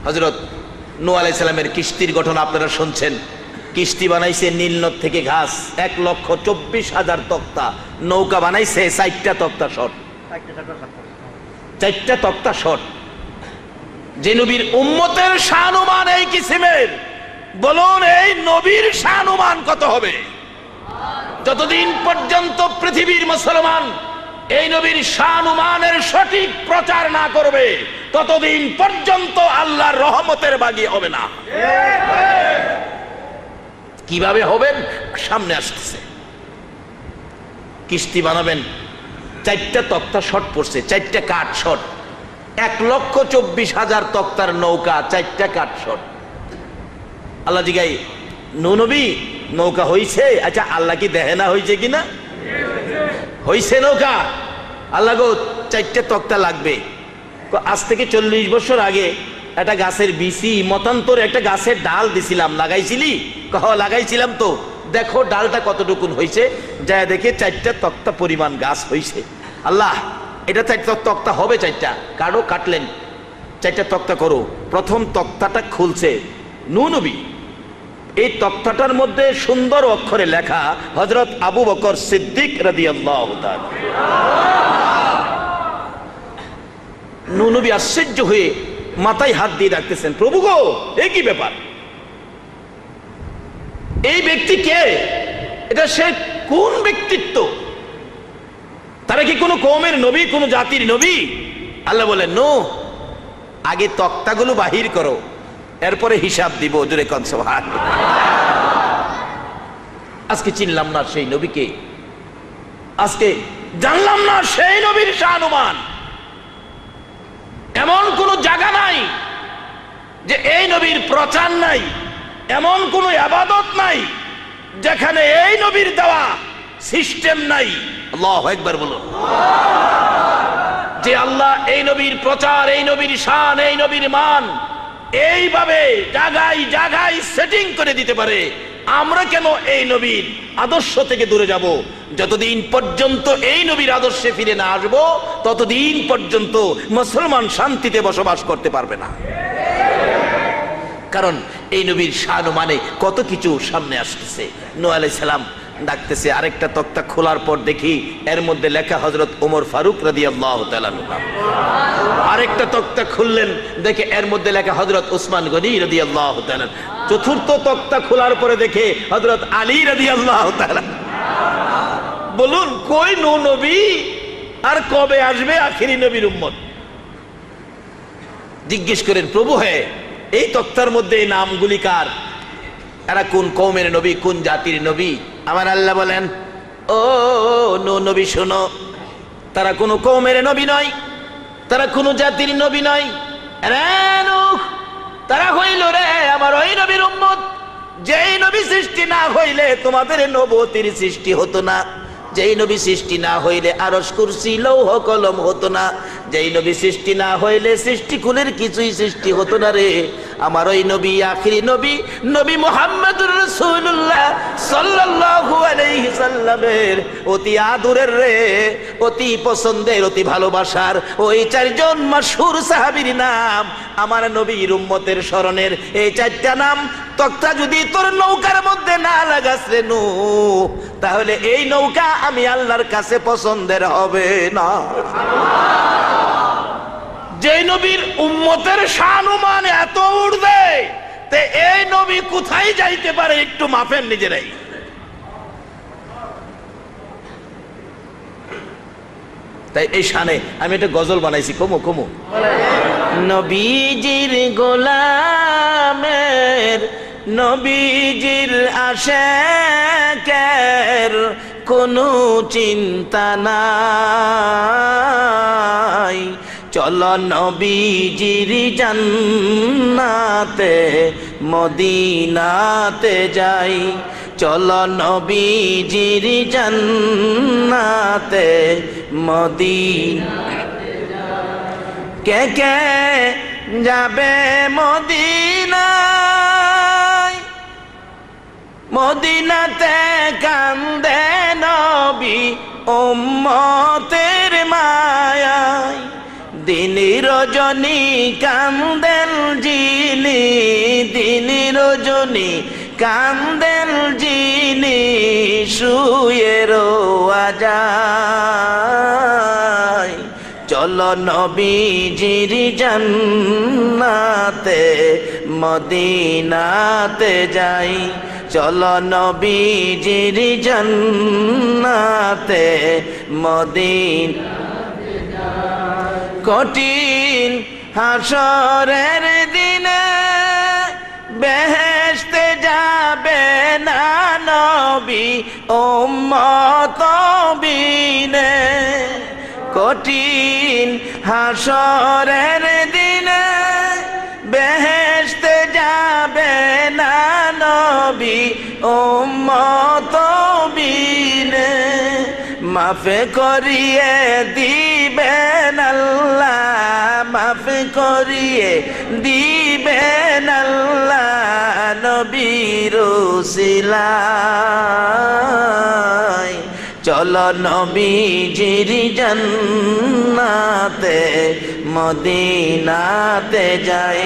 হযরত নূহ আলাইহিস সালামের কিস্তির ঘটনা আপনারা শুনছেন। কিস্তি বানাইছে নীল নদ থেকে ঘাস, 1,24,000 তক্তা। নৌকা বানাইছে 4টা তক্তা শর্ট, 4টা তক্তা শর্ট। যে নবীর উম্মতের শানুমান এই কিসিমের, বলুন এই নবীর শানুমান কত হবে? যতদিন পর্যন্ত পৃথিবীর মুসলমান এই নবীর শানুমানের সঠিক প্রচার না করবে, ততদিন পর্যন্ত আল্লাহর রহমতের বাগি হবে না। কিভাবে হবেন সামনে আসতেছে। কিস্তি বানাবেন, 4টা তক্তা শর্ট পড়ছে, 4টা কাঠ শর্ট। 1,24,000 তক্তার নৌকা, 4টা কাঠ শর্ট। আল্লাহ জিগাই, নূহ নবী নৌকা হইছে? আচ্ছা আল্লাহ কি দেখে না হইছে কিনা? হইছে নৌকা। আল্লাহ গো 4টা তক্তা লাগবে। আজ থেকে 40 বছর আগে একটা গাছের বিচি মতান্তরে একটা গাছের ডাল দিছিলাম, লাগাইছিলি? কহ লাগাইছিলাম। তো দেখো ডালটা কতটুকুন হইছে। যায় দেখে 4টা তক্তা পরিমাণ গাছ হইছে। আল্লাহ এটা 4টা তক্তা হবে, 4টা কাটো। কাটলেন, 4টা তক্তা করো। প্রথম তক্তাটা খুলছে নূহ নবী। এই তক্তাটার মধ্যে সুন্দর অক্ষরে লেখা হযরত আবু বকর সিদ্দিক রাদিয়াল্লাহু তাআলা। নূহ নবী আশ্চর্য হয়ে মাথায় হাত দিয়ে ডাকতেছেন, প্রভু গো এ কি ব্যাপার? এই ব্যক্তি কে? এটা সে কোন ব্যক্তিত্ব? তারা কি কোনো কওমের নবী, কোনো জাতির নবী? আল্লাহ বলেন, নূহ আগে তক্তাগুলো বাহির করো, এরপরে হিসাব দিব। জোরে কোন সুবহানাল্লাহ। আজকে চিনলাম না সেই নবীকে, আজকে জানলাম না সেই নবীর শানুমান। এমন কোন জায়গা নাই যে এই নবীর প্রচার নাই, এমন কোন ইবাদত নাই যেখানে এই নবীর দেওয়া সিস্টেম নাই। আল্লাহু আকবার বলুন। যে আল্লাহ এই নবীর প্রচার, এই নবীর শান, এই নবীর মান এইভাবে জায়গায় জায়গায় সেটিং করে দিতে পারে, আমরা কেন এই নবীর আদর্শ থেকে দূরে যাব? যতদিন পর্যন্ত এই নবীর আদর্শে ফিরে না আসব, ততদিন পর্যন্ত মুসলমান শান্তিতে বসবাস করতে পারবে না। কারণ এই নবীর শানুমানে কত কিছু সামনে আসতেছে। নূহ আলাইহিস সালাম ডাকতেছে, আরেকটা তক্তা খোলার পর দেখি এর মধ্যে লেখা হযরত ওমর ফারুক রাদিয়াল্লাহু তাআলা। আরেকটা তক্তা খুললেন, দেখে এর মধ্যে লেখা হযরত উসমান গনি রাদিয়াল্লাহু তাআলা। চতুর্থ তক্তা খোলার পরে দেখে হযরত আলী রাদিয়াল্লাহু তাআলা। বলুন কই নূহ নবী আর কবে আসবে আখিরি নবীর উম্মত? জিজ্ঞেস করেন, প্রভু হে এই তক্তার মধ্যে এই নামগুলি কার? এরা কোন কওমের নবী, কোন জাতির নবী? আমার আল্লাহ বলেন, ও নূহ নবী শোনো, তারা কোনো কওমের নবী নয়, তারা কোনো জাতির নবী নয়। তারা হইল রে আমার ওই নবীর উম্মত, যেই নবী সৃষ্টি না হইলে তোমাদের নবুয়তের সৃষ্টি হতো না, যেই নবী সৃষ্টি না হইলে আরশ কুরসি লৌহ কলম হতো না, যেই নবী সৃষ্টি না হইলে সৃষ্টিকুলের কিছুই সৃষ্টি হতো না রে। আমার ওই নবী আখিরি নবী, নবী মুহাম্মদুর রাসূলুল্লাহ সাল্লাল্লাহু আলাইহি সাল্লামের অতি আদরের রে, অতি পছন্দের, অতি ভালোবাসার ওই 4জন মাশহুর সাহাবীর নাম আমার নবীর উম্মতের স্মরণের এই 4টা নাম তক্তা যদি তোর নৌকার মধ্যে না লাগাস রে নূহ, তাহলে এই নৌকা আমি আল্লাহর কাছে পছন্দের হবে না। যে নবীর উম্মতের শানুমান এত উর্ধে, তে এই নবী কোথায় যাইতে পারে একটু মাপেন নিজেরাই। তাই এই শানে আমি একটা গজল বানাইছি, কমু নবীজির গোলামের, নবীজির আশিকের কোনো চিন্তা নাই, চলো নবীজির জান্নাতে মদিনাতে যাই, চলো নবীজির জান্নাতে মদিনাতে যাই। কে কে যাবে মদিনায়, মদিনাতে কান্দে নবী উম্মতের মায়ায়, দিন রজনী কান্দেন জি রজনী কান্দেন যিনি শুয়ে রোয়া যায়। চলো নবীজির জান্নাতে মদিনাতে যাই, চলো নবীজির জান্নাতে মদিনাতে যাই। কঠিন হাসরের দিনে বেহেশতে যাবে না নবী উম্মত বিনে। কঠিন হাসরের দিনে বেহেশতে যাবে না নবী উম্মত বিনে। মাফ করিয়ে দিবেন আল্লাহ, মাফ করিয়ে দিবেন আল্লাহ নবীর উসিলায়। চলো নবীজির জান্নাতে মদিনাতে যাই,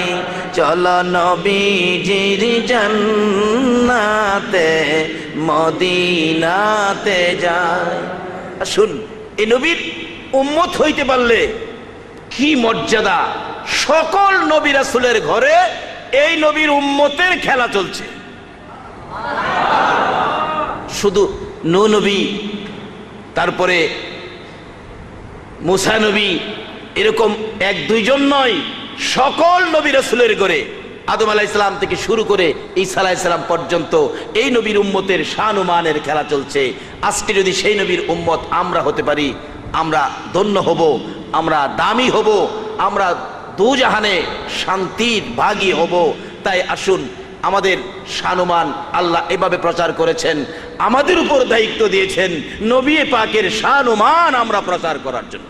চলো নবীজির জান্নাতে মদিনাতে যাই। আসুন, এই নবীর উম্মত হইতে পারলে কি মর্যাদা। সকল নবী রাসূলের ঘরে এই নবীর উম্মতের খেলা চলছে। শুধু নূহ নবী, তারপরে মুসা নবী, এরকম এক দুইজন নয়, সকল নবী রাসূলের ঘরে আদম আলাইহিস সালাম থেকে শুরু করে ঈসা আলাইহিস সালাম পর্যন্ত এই নবীর উম্মতের শান ও মানের খেলা চলছে। আজকে যদি সেই নবীর উম্মত আমরা হতে পারি, আমরা ধন্য হব, আমরা দামি হব, আমরা দুজাহানে শান্তির ভাগী হব। তাই আসুন, আমাদের শানুমান আল্লাহ এভাবে প্রচার করেছেন, আমাদের উপর দায়িত্ব দিয়েছেন নবী পাকের শানুমান আমরা প্রচার করার জন্য।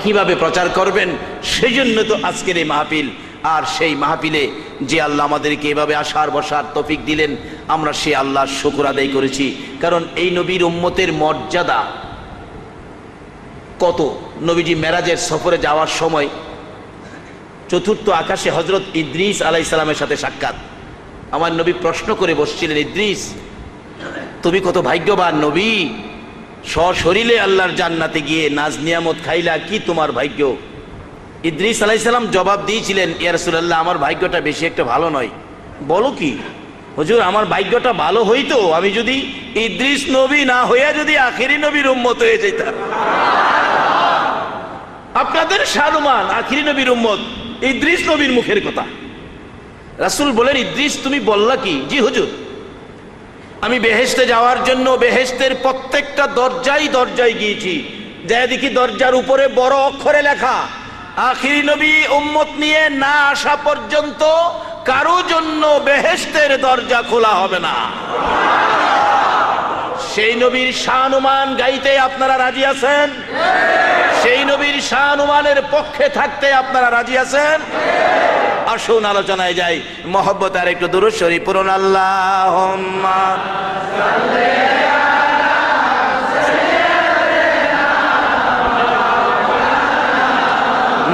কিভাবে প্রচার করবেন, সেই জন্য তো আজকের এই মাহফিল। আর সেই মাহফিলে যে আল্লাহ আমাদেরকে এভাবে আসার বসার তৌফিক দিলেন, আমরা সে আল্লাহর শুকর আদায় করেছি। কারণ এই নবীর উম্মতের মর্যাদা কত। নবীজি মেরাজের সফরে যাওয়ার সময় চতুর্থ আকাশে হযরত ইদ্রিস আলাইহিস সালামের সাথে সাক্ষাৎ। আমার নবী প্রশ্ন করে বসছিলেন, ইদ্রিস তুমি কত ভাগ্যবান নবী, সশরীরে আল্লাহর জান্নাতে গিয়ে নাজ নিয়ামত খাইলা, কি তোমার ভাগ্য। ইদ্রিস আলাইহিস সালাম জবাব দিয়েছিলেন, ইয়া রাসূলুল্লাহ আমার ভাগ্যটা বেশি একটা ভালো নয়। বলো কি হুজুর, আমার ভাগ্যটা ভালো হইতো আমি যদি ইদ্রিস নবী না হইয়া যদি আখেরি নবীর উম্মত হয়ে যেতাম। আপনাদের শানুমান আখেরি নবীর উম্মত, ইদ্রিস নবীর মুখের কথা। রাসূল বলেন, ইদ্রিস তুমি বললা কি? জি হুজুর, আমি বেহেশতে যাওয়ার জন্য বেহেশতের প্রত্যেকটা দরজায় দরজায় গিয়েছি, যা দেখি দরজার উপরে বড় অক্ষরে লেখা, আখেরি নবী উম্মত নিয়ে না আসা পর্যন্ত কারো জন্য বেহেশতের দরজা খোলা হবে না। সেই নবীর শানুমান গাইতে আপনারা রাজি আছেন? সেই নবীর শানুমানের পক্ষে থাকতে আপনারা রাজি আছেন? আসুন আলোচনায় যাই। মহব্বত আর একটু দুরূদ শরীফ পড়ুন। আল্লাহুম্মা সাল্লি আলা সাইয়্যিদিনা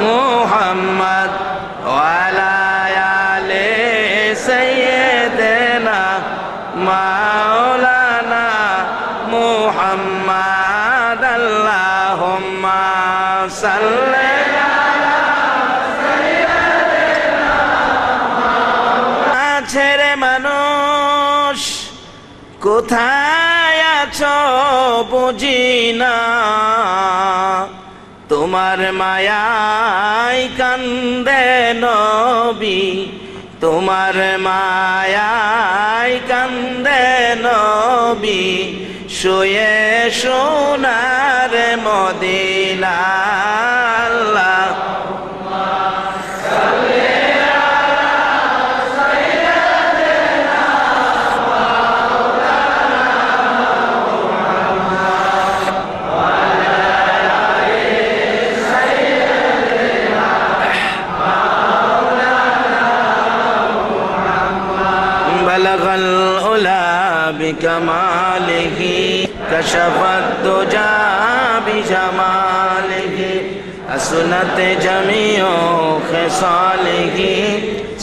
মুহাম্মদ ওয়া আলা আলি সাইয়্যিদিনা মাওলানা মুহাম্মদ। আল্লাহুম্মা সাল্লি ছেড়ে মানুষ কোথায় আছো বুঝি না, তোমার মায়ায় কান্দে নবী, তোমার মায়ায় কান্দে নবী, শুয়ে সোনার মদিনা। আল্লাহ بكماله كشف الدجى بجماله حسنت جميع خصاله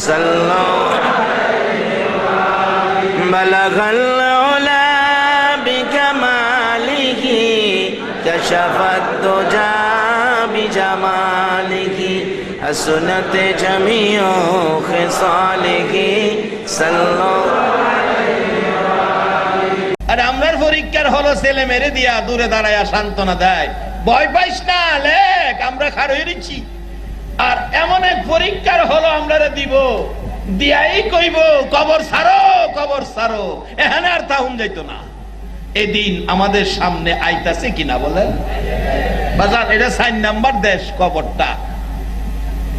صلى بلغ العلا بكماله كشف الدجى بجماله حسنت جميع خصاله صلى। আর আমরার পরীক্ষার হলো ছেলে মেরে দিয়া দূরে দাঁড়ায়া সান্ত্বনা দেয়, ভয় পাইস না, লেখ, আমরা খাড় হয়ে দিচ্ছি। আর এমন এক পরীক্ষার হলো আমরা দিব, দিয়াই কইব কবর ছাড়ো, কবর ছাড়ো, এখানে আর তাহুন যাইতো না। এদিন আমাদের সামনে আইতাছে কিনা বলেন বাজার? এটা 4 নাম্বার দেশ কবরটা,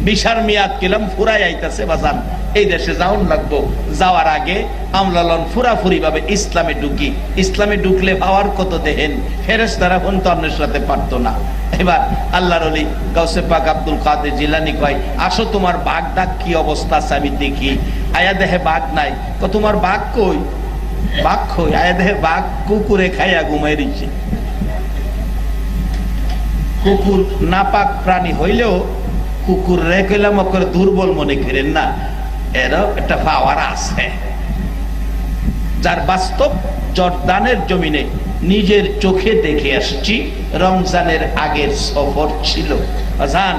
বিশার মেয়াদ কিলাম ফুরাই আইতাছে বাজান। এই দেশে যাওন লাগবো, যাওয়ার আগে আমলালন ফুরাফুরি ভাবে ইসলামে ঢুকি। ইসলামে ঢুকলে পাওয়ার কত দেহেন, ফেরেশতারা ফোন তো আপনার সাথে পারতো না। এবার আল্লাহর ওলি গাউসে পাক আব্দুল কাদের জিলানী কয়, আসো তোমার বাঘ ডাক কি অবস্থা আছে আমি দেখি। আয়া দেহে বাঘ নাই, তো তোমার বাঘ কই? বাঘ কই? আয়া দেহে বাঘ কুকুরে খাইয়া ঘুমাই দিচ্ছে। কুকুর নাপাক প্রাণী হইলেও কুকুর রেখেলাম করে দুর্বল মনে করেন না, এরও একটা পাওয়ার আছে। যার বাস্তব জর্দানের জমিনে নিজের চোখে দেখে আসছি। রমজানের আগের সফর ছিল আজান,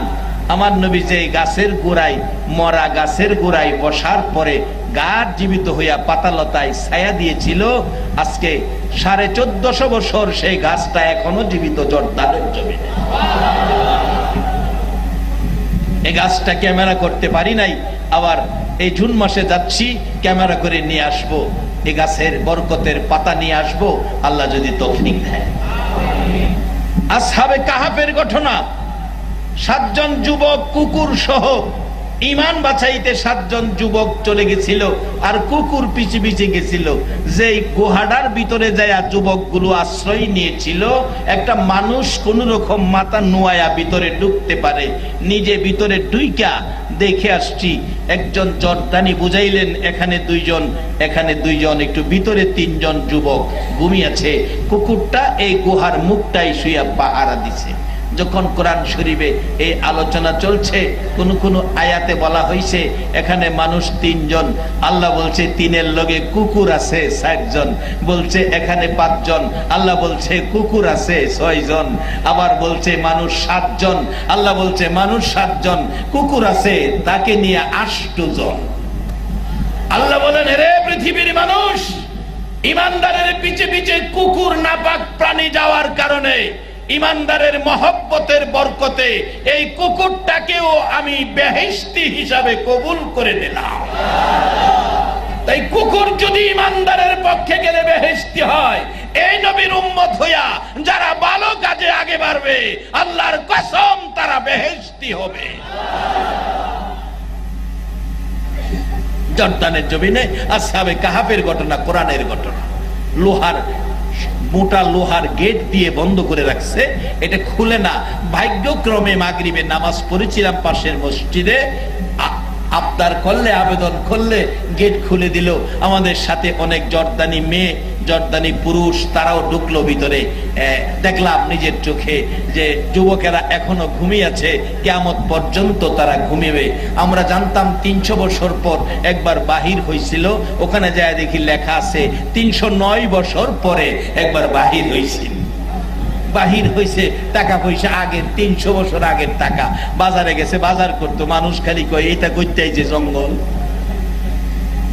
আমার নবী যে গাছের গোড়ায়, মরা গাছের গোড়ায় বসার পরে গাছ জীবিত হইয়া পাতালতায় ছায়া দিয়েছিল, আজকে 1450 বছর সেই গাছটা এখনো জীবিত জর্দানের জমিনে। এই গাছটা ক্যামেরা করতে পারি নাই, আবার এই জুন মাসে যাচ্ছি, ক্যামেরা করে নিয়ে আসবো। এই গাছের বরকতের পাতা নিয়ে আসবো, আল্লাহ যদি তৌফিক দেয়। আসহাবে কাহাফের ঘটনা, 7 জন যুবক কুকুর সহ ইমান বাঁচাইতে 7 জন যুবক চলে গেছিল, আর কুকুর পিছে পিছে গেছিল। যেই গুহাটার ভিতরে যায় যুবকগুলো আশ্রয় নিয়েছিল, একটা মানুষ কোন রকম মাথা নোয়ায়া ভিতরে ঢুকতে পারে। নিজে ভিতরে ঢুইকা দেখে আসছি, একজন জর্দানি বুঝাইলেন এখানে 2 জন, এখানে 2 জন, একটু ভিতরে 3 জন যুবক ঘুমিয়েছে। কুকুরটা এই গুহার মুখটাই শুইয়া পাহারা দিছে। যখন কোরআন শরীফে এই আলোচনা চলছে, কোন কোন আয়াতে বলা হয়েছে এখানে মানুষ 3 জন, আল্লাহ বলছে 3-এর লগে কুকুর আছে 4 জন, বলছে এখানে 5 জন, আল্লাহ বলছে কুকুর আছে 6 জন, আবার বলছে মানুষ 7 জন, আল্লাহ বলছে মানুষ 7 জন, কুকুর আছে তাকে নিয়ে 8 জন। আল্লাহ বলেন, রে পৃথিবীর মানুষ, ইমানদারের পিছে পিছে কুকুর নাপাক প্রাণী যাওয়ার কারণে ইমানদারের মহব্বতের বরকতে এই কুকুরটাকেও আমি বেহেশতি হিসাবে কবুল করে নিলাম। তাই কুকুর যদি ইমানদারের পক্ষে গেলে বেহেশতি হয়, এই নবীর উম্মত হইয়া যারা ভালো কাজে আগে বাড়বে, আল্লাহর কসম তারা বেহেশতি হবে। জর্দানের জমিনে আসহাবে কাহাফের ঘটনা, কোরআনের ঘটনা। লোহার মোটা লোহার গেট দিয়ে বন্ধ করে রাখছে, এটা খুলে না। ভাগ্যক্রমে মাগরিবে নামাজ পড়েছিলাম পাশের মসজিদে, আবদার করলে, আবেদন করলে গেট খুলে দিল। আমাদের সাথে অনেক জর্দানি মেয়ে, জর্দানি পুরুষ, তারাও ঢুকলো ভিতরে। দেখলাম নিজের চোখে যে যুবকেরা এখনো ঘুমিয়ে আছে, কিয়ামত পর্যন্ত তারা ঘুমিবে। আমরা জানতাম 300 বছর পর একবার বাহির হয়েছিল, ওখানে যায় দেখি লেখা আছে 309 বছর পরে একবার বাহির হয়েছিল। বাহির হয়েছে টাকা পয়সা আগের, 300 বছর আগের টাকা। বাজারে গেছে বাজার করতো, মানুষ খালি কয় এটা করতে যে জঙ্গল।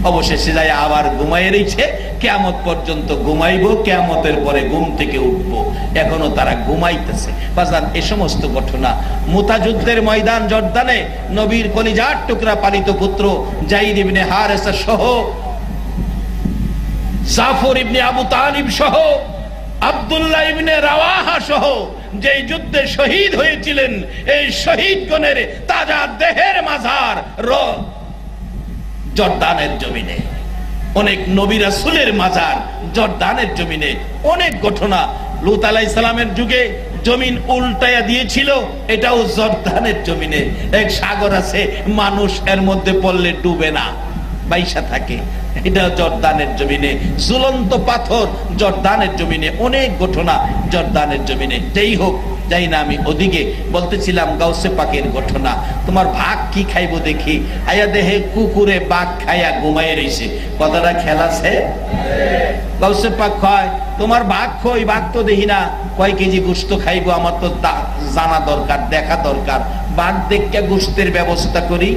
অবশেষে যায় আবার ঘুমাই রয়েছে, কিয়ামত পর্যন্ত ঘুমাইবো, কিয়ামতের পরে ঘুম থেকে উঠবো, এখনো তারা ঘুমাইতেছে। বাজার এ সমস্ত ঘটনা মুতা যুদ্ধের ময়দান জর্দানে নবীর কলিজার টুকরা পালিত পুত্র যায়েদ ইবনে হারেসা সহ, জাফর ইবনে আবু তালিব সহ, আব্দুল্লাহ ইবনে রাওয়াহা সহ যে যুদ্ধে শহীদ হয়েছিলেন, এই শহীদগণের তাজা দেহের মাজার জর্দানের জমিনে। অনেক নবী রাসূলের মাজার জর্দানের জমিনে। অনেক ঘটনা, লূত আলাইহিস সালামের যুগে জমিন উল্টায়া দিয়েছিল, এটাও জর্দানের জমিনে। এক সাগর আছে, মানুষ এর মধ্যে পড়লে ডুবে না, বাইসা থাকে, এটা জর্দানের জমিনে। ঝুলন্ত পাথর জর্দানের জমিনে। অনেক ঘটনা জর্দানের জমিনে। যেই হোক, যাই না, আমি ওদিকে বলতেছিলাম গাউসে পাকের ঘটনা। তোমার ভাগ কি খাইবো দেখি, আয়া দেহে কুকুরে বাঘ খাইয়া ঘুমাই রইছে। কথাটা খেলাছে? গাউসে পাক কয় তোমার ভাগ কই? ভাগ তো দেখি না। কয় কেজি গোশত খাইবো আমার তো জানা দরকার, দেখা দরকার। বাঘ দেখে গোশতের ব্যবস্থা করি।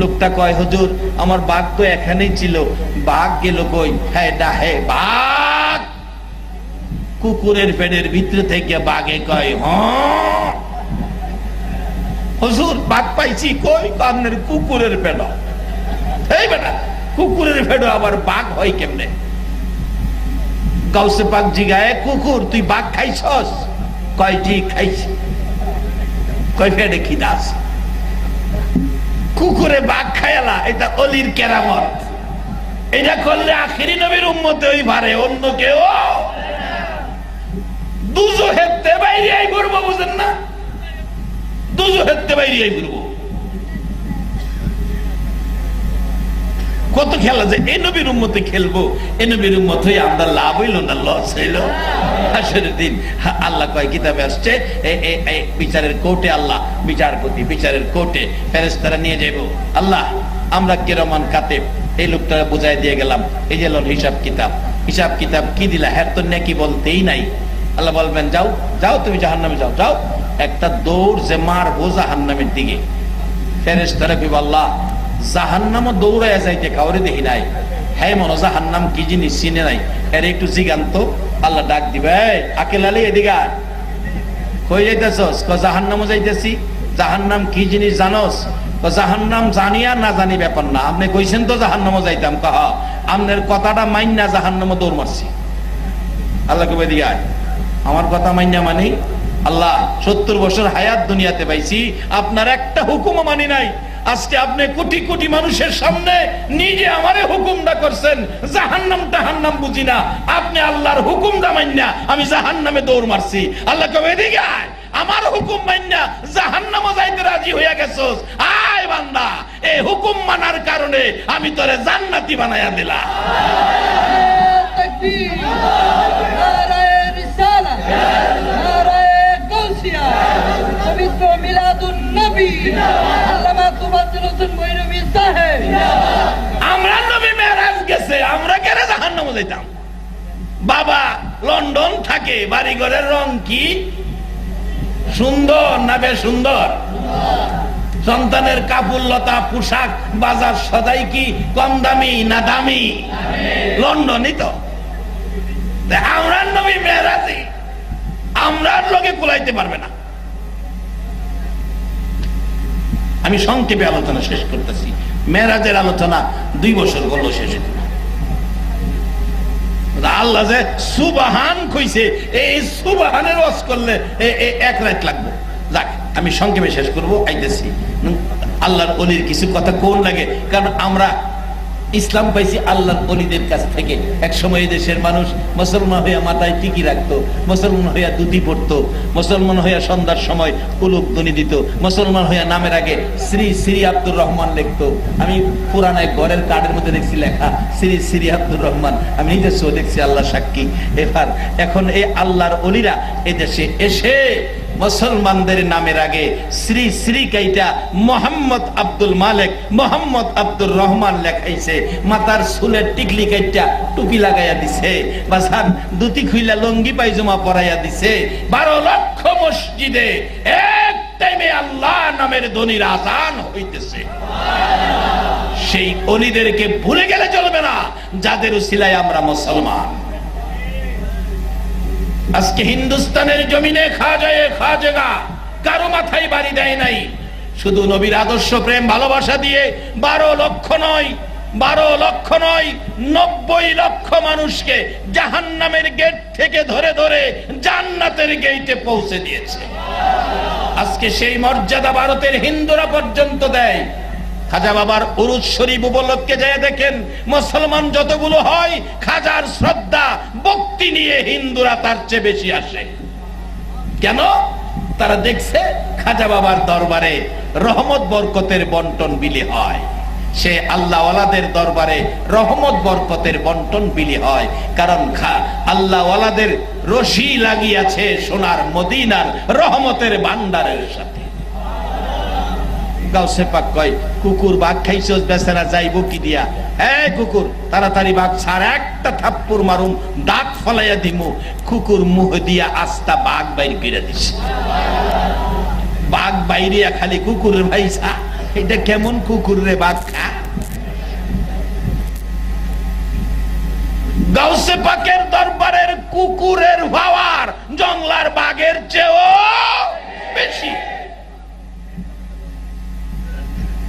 লোকটা কয় হুজুর আমার বাঘ তো এখানেই ছিল, বাঘ গেল কই? হ্যাঁ ডাহে বাঘ। কুকুরের পেটের ভিতরে থেকে বাঘে কয় হ্যাঁ হুজুর বাঘ পাইছি। কই? আপনার কুকুরের পেট। এই বেটা কুকুরের পেট আবার বাঘ হয় কেমনে? গাউসে পাক জিগায় কুকুর তুই বাঘ খাইছস? কয় জি খাইছি। কয় পেটে খিদা আছে? কুকুরে বাঘ খায়ালা, এটা অলির কেরামত। এটা করলে আখিরি নবীর উম্মতে হই পারে, অন্য কেউ দুজহেতে বাইরে আই করবো। বুঝেন না? দুজহেতে বাইরে আই করবো। কত খেলা যে এই নবীর উম্মতে খেলবো, এই নবীর উম্মত হয়ে আমরা লাভ হইল না লস হইল? হাসরের দিন আল্লাহ কয় কিতাবে আসছে বিচারের কোর্টে আল্লাহ বিচারপতি, বিচারের কোর্টে ফেরেশতারা নিয়ে যাইব। আল্লাহ আমরা কিরমান কাতেব এই লোকটাকে বুঝাই দিয়ে গেলাম, এই যে হিসাব কিতাব। হিসাব কিতাব কি দিলা? হ্যাঁ তো নেকি বলতেই নাই। আল্লাহ বলবেন যাও যাও তুমি জাহান্নামে যাও, যাও। একটা দৌড় যে মারবো জাহান্নামের দিকে। ফেরেশতারা কইব আল্লাহ জাহান্নামও দৌড়াইয়া যাইতে কাউরে দেখি নাই। হ্যাঁ মনে জাহান্নাম কি জিনিস চিনে নাই, এর একটু জিগান্ত। আল্লাহ ডাক দিবে আকেল আলী এদিকে কই যাইতেছস? জাহান্নামও যাইতেছি। জাহান্নাম কি জিনিস জানোস? জাহান্নাম জানিয়া না জানি ব্যাপার না, আপনি কইছেন তো জাহান্নামও যাইতাম। কাহা আপনার কথাটা মাইন্না জাহান্নামও দৌড় মারছি। আল্লাহ কবে দিকে আমার কথা মাইন্না মানি? আল্লাহ 70 বছর হায়াত দুনিয়াতে পাইছি, আপনার একটা হুকুমও মানি নাই। আজকে আপনি কোটি কোটি মানুষের সামনে নিজে আমারে হুকুমটা করছেন, জাহান্নাম টাহান্নাম বুঝি না, আপনি আল্লাহর হুকুমটা মাইন্না আমি জাহান্নামে দৌড় মারছি। আল্লাহ কবে এদিকে আয়, আমার হুকুম মাইন্না জাহান্নামে যাইতে রাজি হইয়া গেছস, আয় বান্দা এই হুকুম মানার কারণে আমি তোরে জান্নাতি বানায়া দিলাম। তাকবীর, নারায়ে রিসালাত, নারায়ে গাউসিয়া, পবিত্র মিলাদুন নবী আল্লামা তুফাজ্জল হোসেন মইনবী সাহেব। আমরা নবী মেরাজ গেছে, আমরা কেন জাহান্নামে যাইতাম? বাবা লন্ডন থাকে, বাড়ি ঘরের রং কি সুন্দর না বেশ সুন্দর? সন্তানের কাপড় লতা পোশাক বাজার সদাই কি কম দামি না দামি? লন্ডনই তো। আমরা নবী মেরাজি আমরা লোকে কুলাইতে পারবে না। আমি সংক্ষেপে আলোচনা শেষ করতেছি। মেরাজের আলোচনা 2 বছর গল্প শেষ হইত না। আল্লাহ যে সুবহান কইছে, এই সুবহানের ওয়াজ করলে 1 রাত লাগবে। যাক আমি সংক্ষেপে শেষ করবো, আইতেছি। আল্লাহর ওলির কিছু কথা কোন লাগে, কারণ আমরা ইসলাম পাইছি আল্লাহর ওলিদের কাছ থেকে। এক সময় দেশের মানুষ মুসলমান হইয়া মাথায় টিকি রাখতো, মুসলমান হইয়া দুধি পড়তো, মুসলমান হইয়া সন্ধ্যার সময় উলুক ধ্বনি দিত, মুসলমান হইয়া নামের আগে শ্রী শ্রী আব্দুর রহমান লিখতো। আমি পুরানায় ঘরের কার্ডের মধ্যে দেখছি লেখা শ্রী শ্রী আব্দুর রহমান, আমি নিজের চোখে দেখছি, আল্লাহ সাক্ষী। এখন এই আল্লাহর ওলিরা এই দেশে এসে মুসলমানদের নামের আগে শ্রী শ্রী কাইটা মোহাম্মদ আব্দুল মালিক, মোহাম্মদ আব্দুর রহমান লেখাইছে। মাথার চুলের টিকলি কাইটা টুপি লাগাইয়া দিছে, বাসান দুটি খুইলা লঙ্গি পায়জামা পরাইয়া দিছে। 12 লক্ষ মসজিদে এক টাইমে আল্লাহ নামের ধ্বনির আযান হইতেছে। সেই ওলিদেরকে ভুলে গেলে চলবে না, যাদের উসিলায় আমরা মুসলমান। আজকে হিন্দুস্তানের জমিনে খাজেগা কারো মাথায় বাড়ি দেয় নাই, শুধু নবীর আদর্শ প্রেম ভালোবাসা দিয়ে 12 লক্ষ নয় 90 লক্ষ মানুষকে জাহান্নামের গেট থেকে ধরে ধরে জান্নাতের গেটে পৌঁছে দিয়েছে। আজকে সেই মর্যাদা ভারতের হিন্দুরা পর্যন্ত দেয়। খাজা বাবার উরুজ শরীফ উপলক্ষে যায় দেখেন, মুসলমান যতগুলো হয় খাজার শ্রদ্ধা ভক্তি নিয়ে হিন্দুরা তার চেয়ে বেশি আসে। কেন? তারা দেখছে খাজা বাবার দরবারে রহমত বরকতের বন্টন বিলি হয়। সে আল্লাহওয়ালাদের দরবারে রহমত বরকতের বন্টন বিলি হয়। কারণ আল্লাহওয়ালাদের রশি লাগিয়াছে সোনার মদিনার রহমতের ভান্ডারের সাথে। গাউসে পাক কয়, কুকুর বাঘ খাইছস, বেচারা যাইব কি দিয়া? এই কুকুর, তাড়াতাড়ি বাঘ ছাড়, একটা থাপ্পড় মারুম, দাঁত ফলাইয়া দিমু। কুকুর মুখ দিয়া আস্তা বাঘ বাইর কইরা দিছে। বাঘ বাইরিয়া খালি কুকুরের ভাইসা, এটা কেমন কুকুর রে বাঘ খা? গাউসে পাকের দরবারের কুকুরের পাওয়ার জংলার বাঘের চেয়েও বেশি।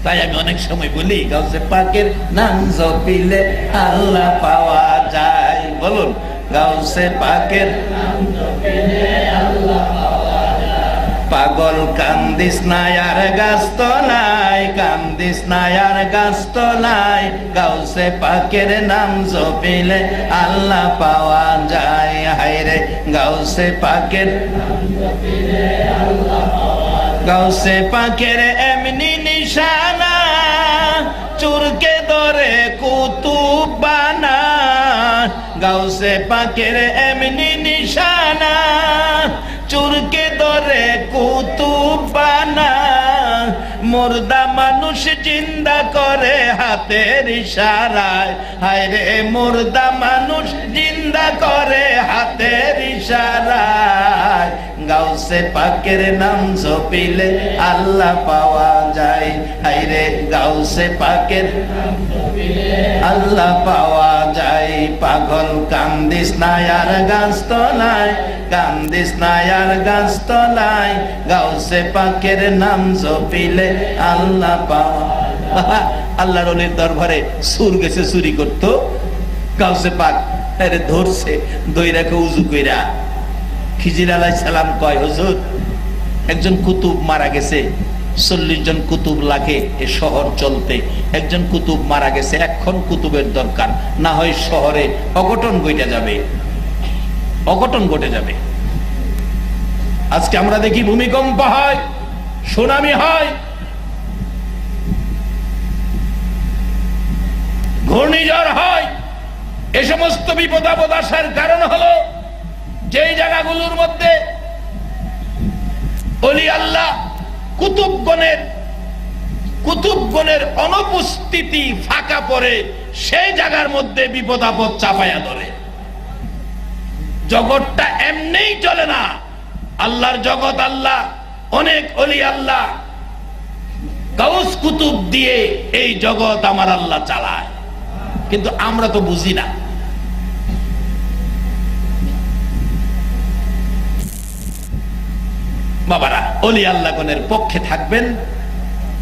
তাই আমি অনেক সময় বলি, গাউসে পাকের নাম জপিলে আল্লাহ পাওয়া যায়। বলুন, গাউসে পাকের নাম জপিলে আল্লাহ পাওয়া যায়। পাগল কান্দিস না আর গাছ নাই, কান্দিস না আর গাছ নাই, গাউসে পাকের নাম জপিলে আল্লাহ পাওয়া যায়। হায়রে গাউসে পাকের নাম জপিলে আল্লাহ পাওয়া যায়। গাউসে পাকের এমনি নিশানা, চুরকে ধরে কুতুব বানা। গাউসে পাকের এমনি নিশানা, চুরকে ধরে কুতুব বানা। মুর্দা মানুষ জিন্দা করে হাতের ইশারায়। হায়রে মুর্দা মানুষ জিন্দা করে হাতের ইশারায়। গাউসে পাকের নাম জপিলে আল্লাহ পাওয়া যায়। হায়রে গাউসে পাকের নাম জপিলে আল্লাহ পাওয়া যায়। পাগল কান্দিস না আর গাছ তলায়, কান্দিস না আর গাছ তলায়, গাউসে পাকের নাম জপিলে আল্লাহ পাওয়া। আল্লাহর ওলির দরবারে সুর গেছে চুরি করতো, গাউসে পাক আরে ধরছে, দইরাকে উজু কইরা। খিজির আলাইহিস সালাম কয়, হুজুর একজন কুতুব মারা গেছে, 40 জন কুতুব লাগে এ শহর চলতে, একজন কুতুব মারা গেছে, এখন কুতুবের দরকার, না হয় শহরে অঘটন ঘটে যাবে, অঘটন ঘটে যাবে। আজকে আমরা দেখি ভূমিকম্প হয়, সুনামি হয়, ঘূর্ণিঝড় হয়। এ সমস্ত বিপদ আপদ আসার কারণ হলো যেই জায়গাগুলোর মধ্যে ওলি আল্লাহ কুতুবগণের অনুপস্থিতি ফাঁকা পড়ে, সেই জায়গার মধ্যে বিপদ আপদ চাপাইয়া ধরে। জগৎটা এমনিই চলে না, আল্লাহর জগৎ, আল্লাহ অনেক ওলি আল্লাহ গাউস কুতুব দিয়ে এই জগৎ আমার আল্লাহ চালায়, কিন্তু আমরা তো বুঝি না। বাবারা, ওলি আল্লাহগণের পক্ষে থাকবেন,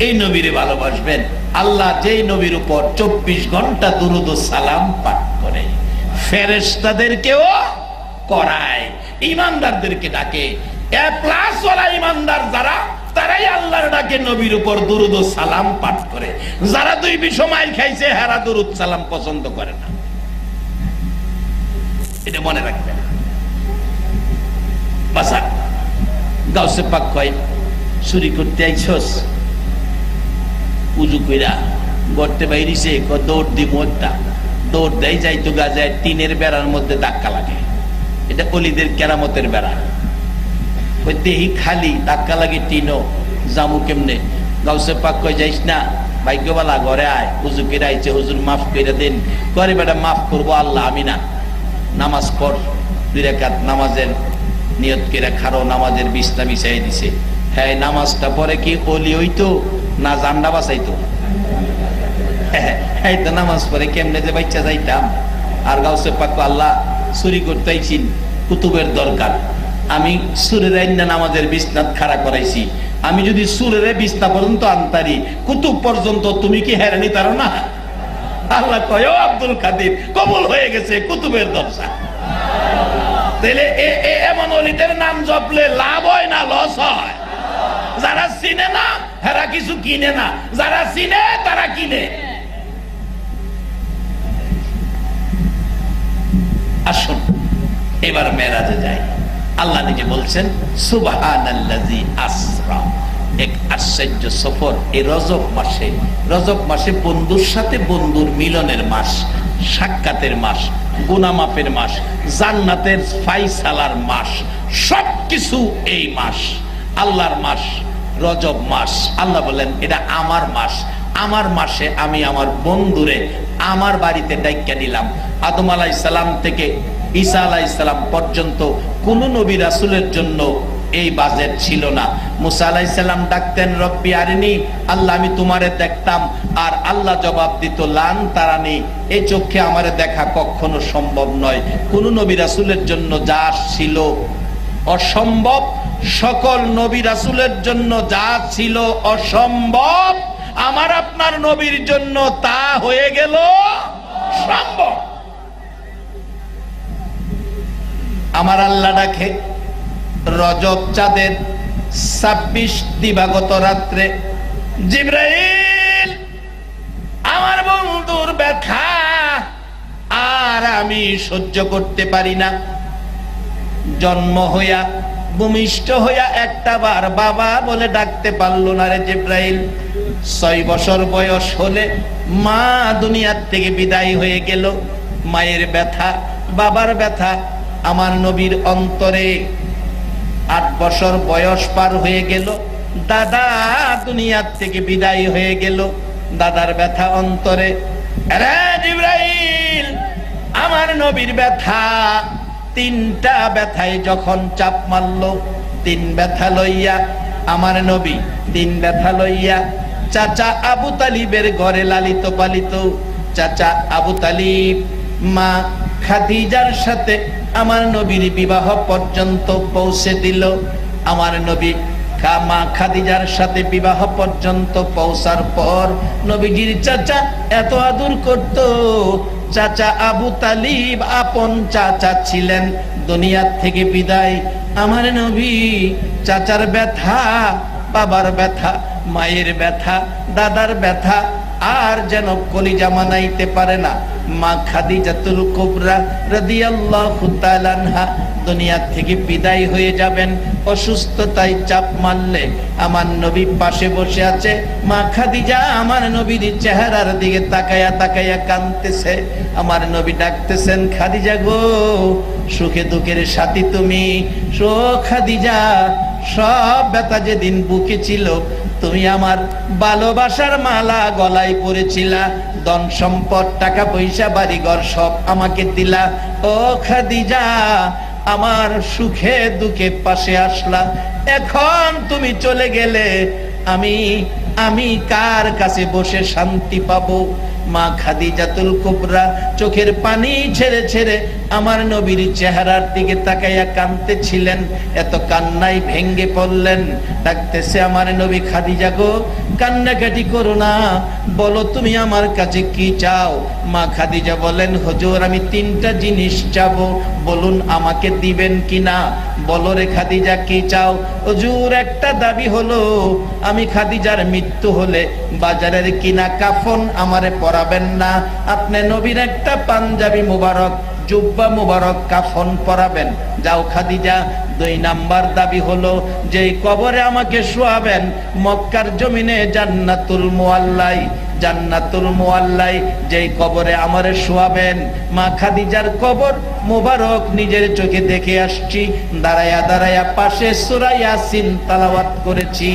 এই নবীরে ভালোবাসবেন। আল্লাহ যেই নবীর উপর 24 ঘন্টা দুরূদ ও সালাম পাঠ করে, ফেরেশতাদেরকেও করায়, ইমানদারদেরকে ডাকে। এ প্লাস ওয়ালা ইমানদার যারা, তারাই আল্লাহর ডাকে নবীর উপর দুরূদ ও সালাম পাঠ করে। যারা 2 মাইল খাইছে, হেরা দুরূদ সালাম পছন্দ করে না, এটা মনে রাখবেন। বাসা গাউসে পাক কয়, চুরি করতে আইছস, উজু কইরা গড়তে বাইরিছে, দৌড় দিব, একটা দৌড় দেয়, যাইতো গাজায় টিনের বেড়ার মধ্যে ধাক্কা লাগে। এটা অলিদের কেরামতের বেড়া, ওই দেহি খালি ধাক্কা লাগে, টিনও জামু কেমনে? গাউসে পাক কয়, যাইস না, ভাগ্যবালা ঘরে আয়, উজু করে আইছে, হুজুর মাফ করে দেন। করে বেটা মাফ করবো আল্লাহ, আমি না। নামাজ পড়, 2 রাকাত নামাজের নিয়ত করে খারো, নামাজের বিছনা বিছাই দিছে। হ্যাঁ, নামাজটা পরে কি অলি হইতো না জান্ডা বাঁচাইতো? হ্যাঁ, তো নামাজ পরে কেমনে যে বাচ্চা যাইতাম। আর গাউসে পাক, আল্লাহ চুরি করতে আইছি, কুতুবের দরকার, আমি সুরের আইনা নামাজের বিছনাত খাড়া করাইছি, আমি যদি সুরের বিছনা পর্যন্ত আনতারি, কুতুব পর্যন্ত তুমি কি হেরানি তারো না? আল্লাহ কয়, ও আব্দুল কাদের, কবুল হয়ে গেছে কুতুবের দরজা। তাহলে এমন ওলিদের নাম জপলে লাভ হয় না লস হয়? যারা চিনে না হেরা কিছু কিনে না, যারা চিনে তারা কিনে। আসুন এবার মেরাজে যাই। আল্লাহ নিজে বলছেন, সুবহানাল্লাযী আসরা এক আশ্চর্য সফর এই রজব মাসে বন্ধুর সাথে বন্ধুর মিলনের মাস, সাক্ষাতের মাস, গুনাহ মাফের মাস, জান্নাতের ফায়সালার মাস, সবকিছু এই মাস, আল্লাহর মাস, রজব মাস। আল্লাহ বলেন এটা আমার মাস, আমার মাসে আমি আমার বন্ধুরে আমার বাড়িতে ডাইকা নিলাম। আদম আলাইহিস সালাম থেকে ঈসা আলাইহিস সালাম পর্যন্ত কোন নবী রাসূলের জন্য এই বাজেট ছিল না। মুসা আলাইহিস সালাম ডাকতেন রব্বি আরিনি, আল্লাহ আমি তোমারে দেখতাম, আর আল্লাহ জবাব দিত লান তারানি, এই চোখে আমারে দেখা কখনো সম্ভব নয়। কোন নবী রাসূলের জন্য যা ছিল অসম্ভব, সকল নবী রাসূলের জন্য যা ছিল অসম্ভব, আমার আপনার নবীর জন্য তা হয়ে গেল সম্ভব। আমার আল্লাহ ডাকে রজব চাঁদের 26 দিবাগত রাত্রে, জিবরাইল আমার বন্ধুর ব্যথা আর আমি সহ্য করতে পারি না। জন্ম হইয়া ভূমিষ্ঠ হইয়া একটা বার বাবা বলে ডাকতে পারলো না রে জিবরাইল। 6 বছর বয়স হলে মা দুনিয়ার থেকে বিদায় হয়ে গেল। মায়ের ব্যথা, বাবার ব্যথা আমার নবীর অন্তরে। 8 বছর বয়স পার হয়ে গেল, দাদা দুনিয়ার থেকে বিদায় হয়ে গেল, দাদার ব্যথা অন্তরে। আরে জিবরাইল আমার নবীর ব্যথা, 3টা ব্যথায় যখন চাপ মারলো, 3 ব্যথা লইয়া আমার নবী 3 ব্যথা লইয়া চাচা আবু তালিবের ঘরে লালিত পালিত। চাচা আবু তালিব মা খাদিজার সাথে আমার নবীর বিবাহ পর্যন্ত পৌঁছে দিল। আমার নবী মা খাদিজার সাথে বিবাহ পর্যন্ত পৌঁছার পর নবীজির চাচা এত আদর করত। চাচা আবু তালিব আপন চাচা ছিলেন, দুনিয়ার থেকে বিদায়। আমার নবী চাচার ব্যথা, বাবার ব্যথা, মায়ের ব্যথা, দাদার ব্যথা আর যেন কলিজা মানাইতে পারে না। মা খাদিজাতুল কুবরা রাদিয়াল্লাহু তাআলা আনহা দুনিয়া থেকে বিদায় হয়ে যাবেন। অসুস্থতায় চাপ মারলে আমার নবী পাশে বসে আছে। মা খাদিজা আমার নবীর চেহারার দিকে তাকায়া তাকায়া কাঁদতেছে। আমার নবী ডাকতেছেন, খাদিজা গো, সুখে দুঃখের সাথী তুমি। সো খাদিজা, সব ব্যথা যেদিন বুকে ছিল, তুমি আমার ভালোবাসার মালা গলায় পরেছিলা, ধন সম্পদ, টাকা পয়সা, বাড়িঘর সব আমাকে দিলা। ও খাদিজা, আমার সুখে দুঃখে পাশে আসলা, এখন তুমি চলে গেলে আমি কার কাছে বসে শান্তি পাবো? মা খাদিজাতুল কুবরা চোখের পানি ছেড়ে ছেড়ে আমার নবীর চেহারার দিকে তাকাইয়া কাঁদতেছিলেন। এত কান্নাই ভেঙ্গে পড়লেন। ডাকতেছে, আমার নবী, খাদিজা গো, কান্নাকাটি করো না, বলো তুমি আমার কাছে কি চাও? মা খাদিজা বলেন, হুজুর আমি 3টা জিনিস চাবো, বলুন আমাকে দিবেন কিনা? বলো রে খাদিজা, কি চাও? হুজুর একটা দাবি হলো, আমি খাদিজার মৃত্যু হলে বাজারের কিনা কাফন আমারে পরাবেন না, আপনি নবীর একটা পাঞ্জাবি মুবারক, জুব্বা মুবারক কাফন পরাবেন। যাও খাদিজা। 2 নাম্বার দাবি হলো, যেই কবরে আমাকে শোয়াবেন মক্কার জমিনে জান্নাতুল মুআল্লাই, জান্নাতুল মুআল্লাই যেই কবরে আমারে শোয়াবেন, মা খাদিজার কবর মুবারক নিজের চোখে দেখে আসছি। দাঁড়ায়া দাঁড়ায়া পাশে সূরা ইয়াসিন তেলাওয়াত করেছি।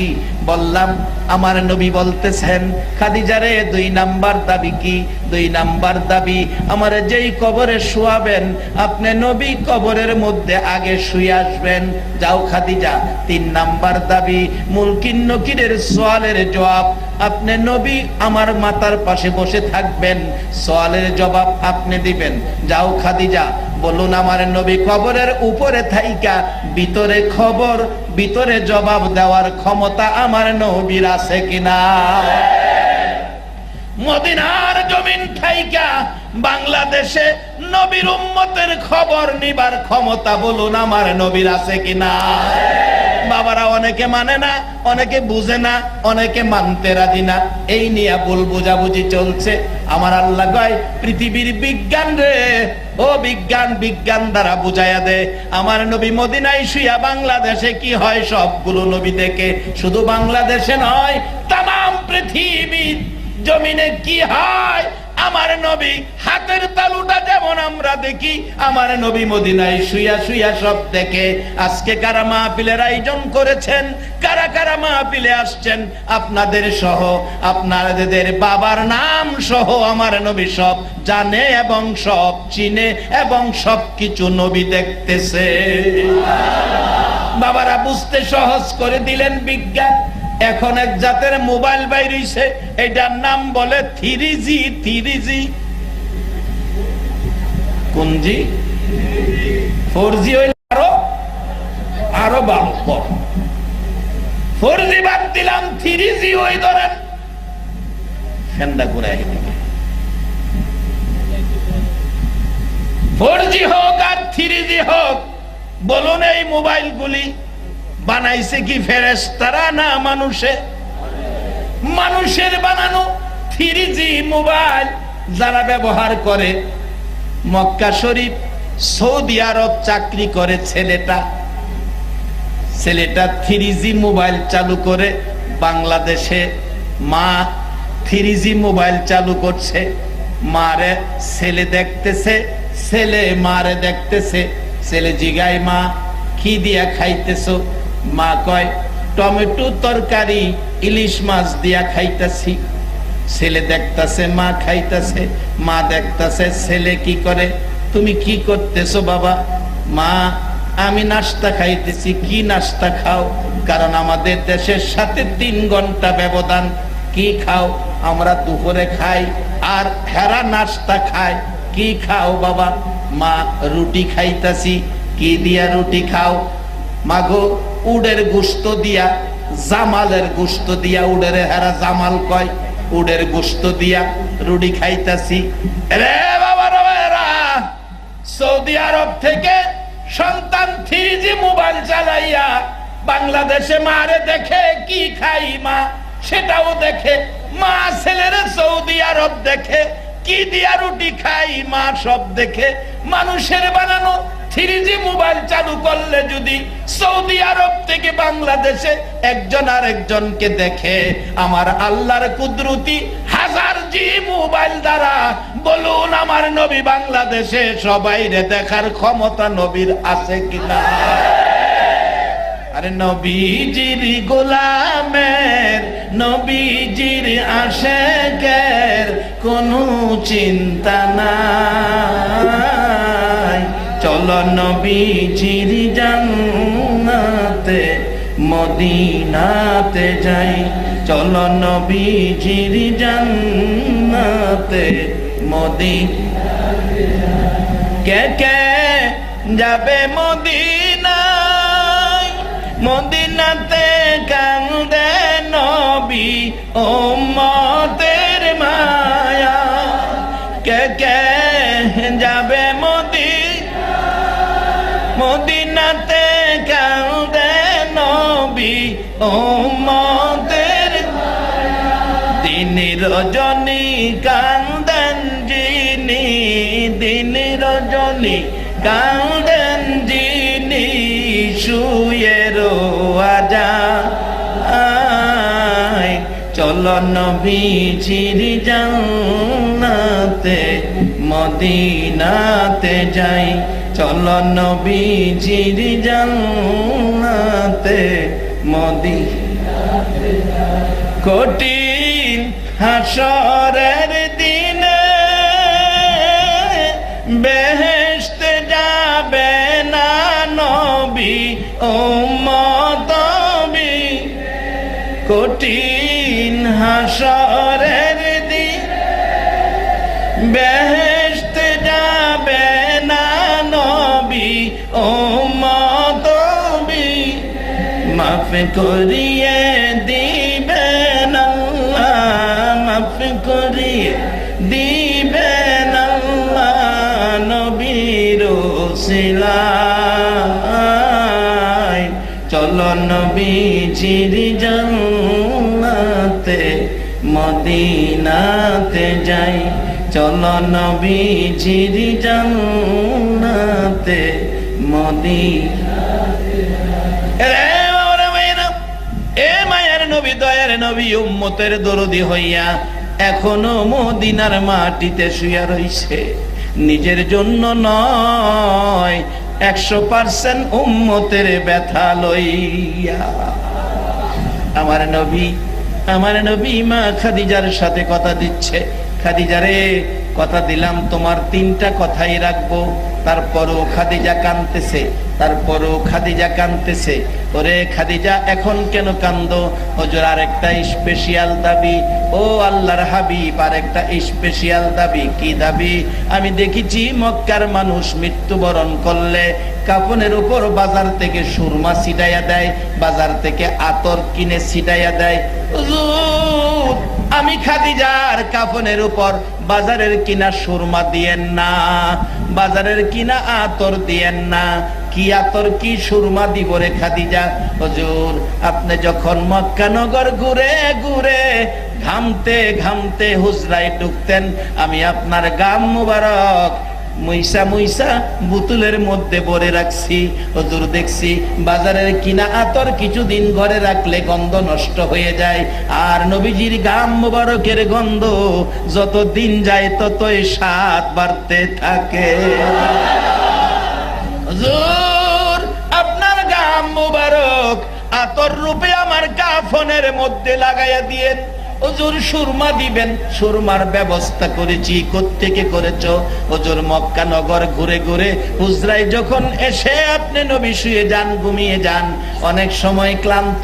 বললাম, আমার নবী বলতেছেন, খাদিজারে 2 নাম্বার দাবি কি? 2 নাম্বার দাবি, আমারে যেই কবরে শোয়াবেন আপনি নবী কবরের মধ্যে আগে শুয়ে আসবেন। যাও খাদিজা। 3 নাম্বার দাবি, মুলকিন নকিরের সওয়ালের জবাব, আপনি নবী আমার মাথার পাশে বসে থাকবেন, সওয়ালের জবাব আপনি দিবেন। যাও খাদিজা। বলুন, আমার নবী কবরের উপরে থাইকা ভিতরে খবর, ভিতরে জবাব দেওয়ার ক্ষমতা আমার নবীর আছে কিনা? মদিনার জমিন থাইকা বাংলাদেশে নবীর উম্মতের খবর নিবার ক্ষমতা বলুন আমার নবীর আছে কিনা? বাবারা অনেকে মানে না, অনেকে বুঝে না, অনেকে মানতে রাজি না, এই নিয়ে ভুল বোঝাবুঝি চলছে। আমার আল্লাহ কয় পৃথিবীর বিজ্ঞান রে, ও বিজ্ঞান, বিজ্ঞান দ্বারা বুঝাইয়া দে আমার নবী মদিনায় শুইয়া বাংলাদেশে কি হয় সবগুলো নবী দেখে, শুধু বাংলাদেশে নয় তাম পৃথিবীর জমিনে কি হয় আমার নবী হাতের তালুটা যেমন আমরা দেখি, আমার নবী মদিনায় শুইয়া শুইয়া সব দেখে। আজকে কারা মাহফিলের আয়োজন করেছেন, কারা কারা মাহফিলে আসছেন, আপনাদের সহ আপনাদের বাবার নাম সহ আমার নবী সব জানে এবং সব চিনে এবং সবকিছু নবী দেখতেছে। বাবারা বুঝতে সহজ করে দিলেন বিজ্ঞান। এখন এক জাতের মোবাইল বাইর হইছে, এটার নাম বলে 3G। 3G কোন জি? 4G হইল আরো বাড়ো। 4G বাদ দিলাম, 3G ওই ধরেন ফেন্ডা ঘুরাই দিকে। 4G হোক আর 3G হোক, বলুন এই মোবাইল গুলি বানাইছে কি ফেরেশতারা না মানুষে? মানুষের বানানো 3G মোবাইল যারা ব্যবহার করে, মক্কা শরীফ সৌদি আরব চাকরি করে ছেলেটা 3G মোবাইল চালু করে বাংলাদেশে। মা 3G মোবাইল চালু করছে, মারে ছেলে দেখতেছে, ছেলে মারে দেখতেছে। ছেলে জিগায় মা কি দিয়া খাইতেছো? মা কয় টমেটো তরকারি ইলিশ মাছ দিয়া খাইতাছি। ছেলে দেখতাছে মা খাইতাছে, মা দেখতাছে ছেলে কি করে। তুমি কি করতেছো বাবা? মা আমি নাস্তা খাইতেছি। কি নাস্তা খাও? কারণ আমাদের দেশের সাথে 3 ঘন্টা ব্যবধান। কি খাও? আমরা দুপুরে খাই আর হেরা নাস্তা খায়। কি খাও বাবা? মা রুটি খাইতাছি। কি দিয়া রুটি খাও? মাগো উডের গোশত দিয়া, জামালের গোশত দিয়া, উডের হেরা জামাল কয়, উডের গোশত দিয়া রুটি খাইতাছি। রে বাবা রা, সৌদি আরব থেকে সন্তান 3G মোবাইল চালাইয়া বাংলাদেশে মারে দেখে কি খাই মা সেটাও দেখে। মা ছেলেরে সৌদি আরব দেখে কি দিয়া রুটি খাই মা সব দেখে। মানুষের বানানো 3G মোবাইল চালু করলে যদি সৌদি আরব থেকে বাংলাদেশে একজন আর একজনকে দেখে, আমার আল্লাহর কুদরতি 1000G মোবাইল দ্বারা বলুন আমার নবী বাংলাদেশে সবাইরে দেখার ক্ষমতা নবীর আছে কিনা? আরে নবীজির গোলামের, নবীজির আশেকের কোনো চিন্তা নাই। চলো নবীজির জান্নাতে মদিনাতে যাই, চলো নবীজির জান্নাতে মদিনাতে। কে কে যাবে মদিনায়? মদিনাতে কান্দে নবী উম্মতের মায়া। কে কে যাবে মদিনাতে কান্দে নবী উম্মতের মায়া। দিন রজনী কান্দেন যিনি, দিন রজনী কান্দেন যিনি শুয়ে রোয়াজায়। চলো নবীজির জান্নাতে মদিনাতে যাই, চলো নবীজির জান্নাতে মদিনাতে যাই। কঠিন হাসরের দিনে বেহেশতে যাবে না নবী উম্মত নবী। কঠিন হাসরের দিনে বেহেশতে যাবে না নবী উম্মত নবী। মাফ করিয়ে দিবেন আল্লাহ, মাফ করিয়ে দিবেন আল্লাহ নবীর ওসিলায়। চলো নবীজির জান্নাতে মদিনাতে যাই, চলো নবীজির জান্নাতে মদিনাতে। এ মায়ের নবী, দয়ার নবী, উম্মতের দরদি হইয়া এখনো মদিনার মাটিতে শুয়া রইছে। নিজের জন্য নয়, 100% উম্মতের ব্যথা লইয়া। আমার নবী মা খাদিজার সাথে কথা দিচ্ছে, খাদিজারে কথা দিলাম তোমার 3টা কথাই রাখবো। তারপরও খাদিজা কাঁদতেছে। ওরে খাদিজা, এখন কেন কান্দো? হুজুর আরেকটা স্পেশাল দাবি। ও আল্লাহর হাবিব, আরেকটা স্পেশাল দাবি। কি দাবি? আমি দেখেছি মক্কার মানুষ মৃত্যুবরণ করলে কাফনের উপর বাজার থেকে সুরমা ছিটাইয়া দেয়, বাজার থেকে আতর কিনে ছিটাইয়া দেয়। হুজুর, আমি খাদিজার কাফনের উপর বাজারের কিনা সুরমা দিয়েন না, বাজারের কিনা আতর দিয়েন না। কি আতর কি সুরমা দিব রে খাদিজা? হুজুর, আপনি যখন মক্কা নগর ঘুরে ঘুরে ঘামতে ঘামতে হুজরায় ঢুকতেন, আমি আপনার গাম মুবারক মুইসা বোতলের মধ্যে ভরে রাখছি। হুজুর, দেখছি বাজারের কিনা আতর কিছুদিন ঘরে রাখলে গন্ধ নষ্ট হয়ে যায়, আর নবীজির গাম মুবারকের গন্ধ যত দিন যায় ততই স্বাদ বাড়তে থাকে। হুজুর, আপনার গাম মুবারক আতর রূপে আমার কাফনের মধ্যে লাগাইয়া দিয়েন। হুজুর, সুরমা দিবেন, সুরমার ব্যবস্থা করেছি। কোত্থেকে করেছো? হুজুর, মক্কা নগর ঘুরে ঘুরে হুজরায় যখন এসে আপনি নবী শুয়ে যান, ঘুমিয়ে যান, অনেক সময় ক্লান্ত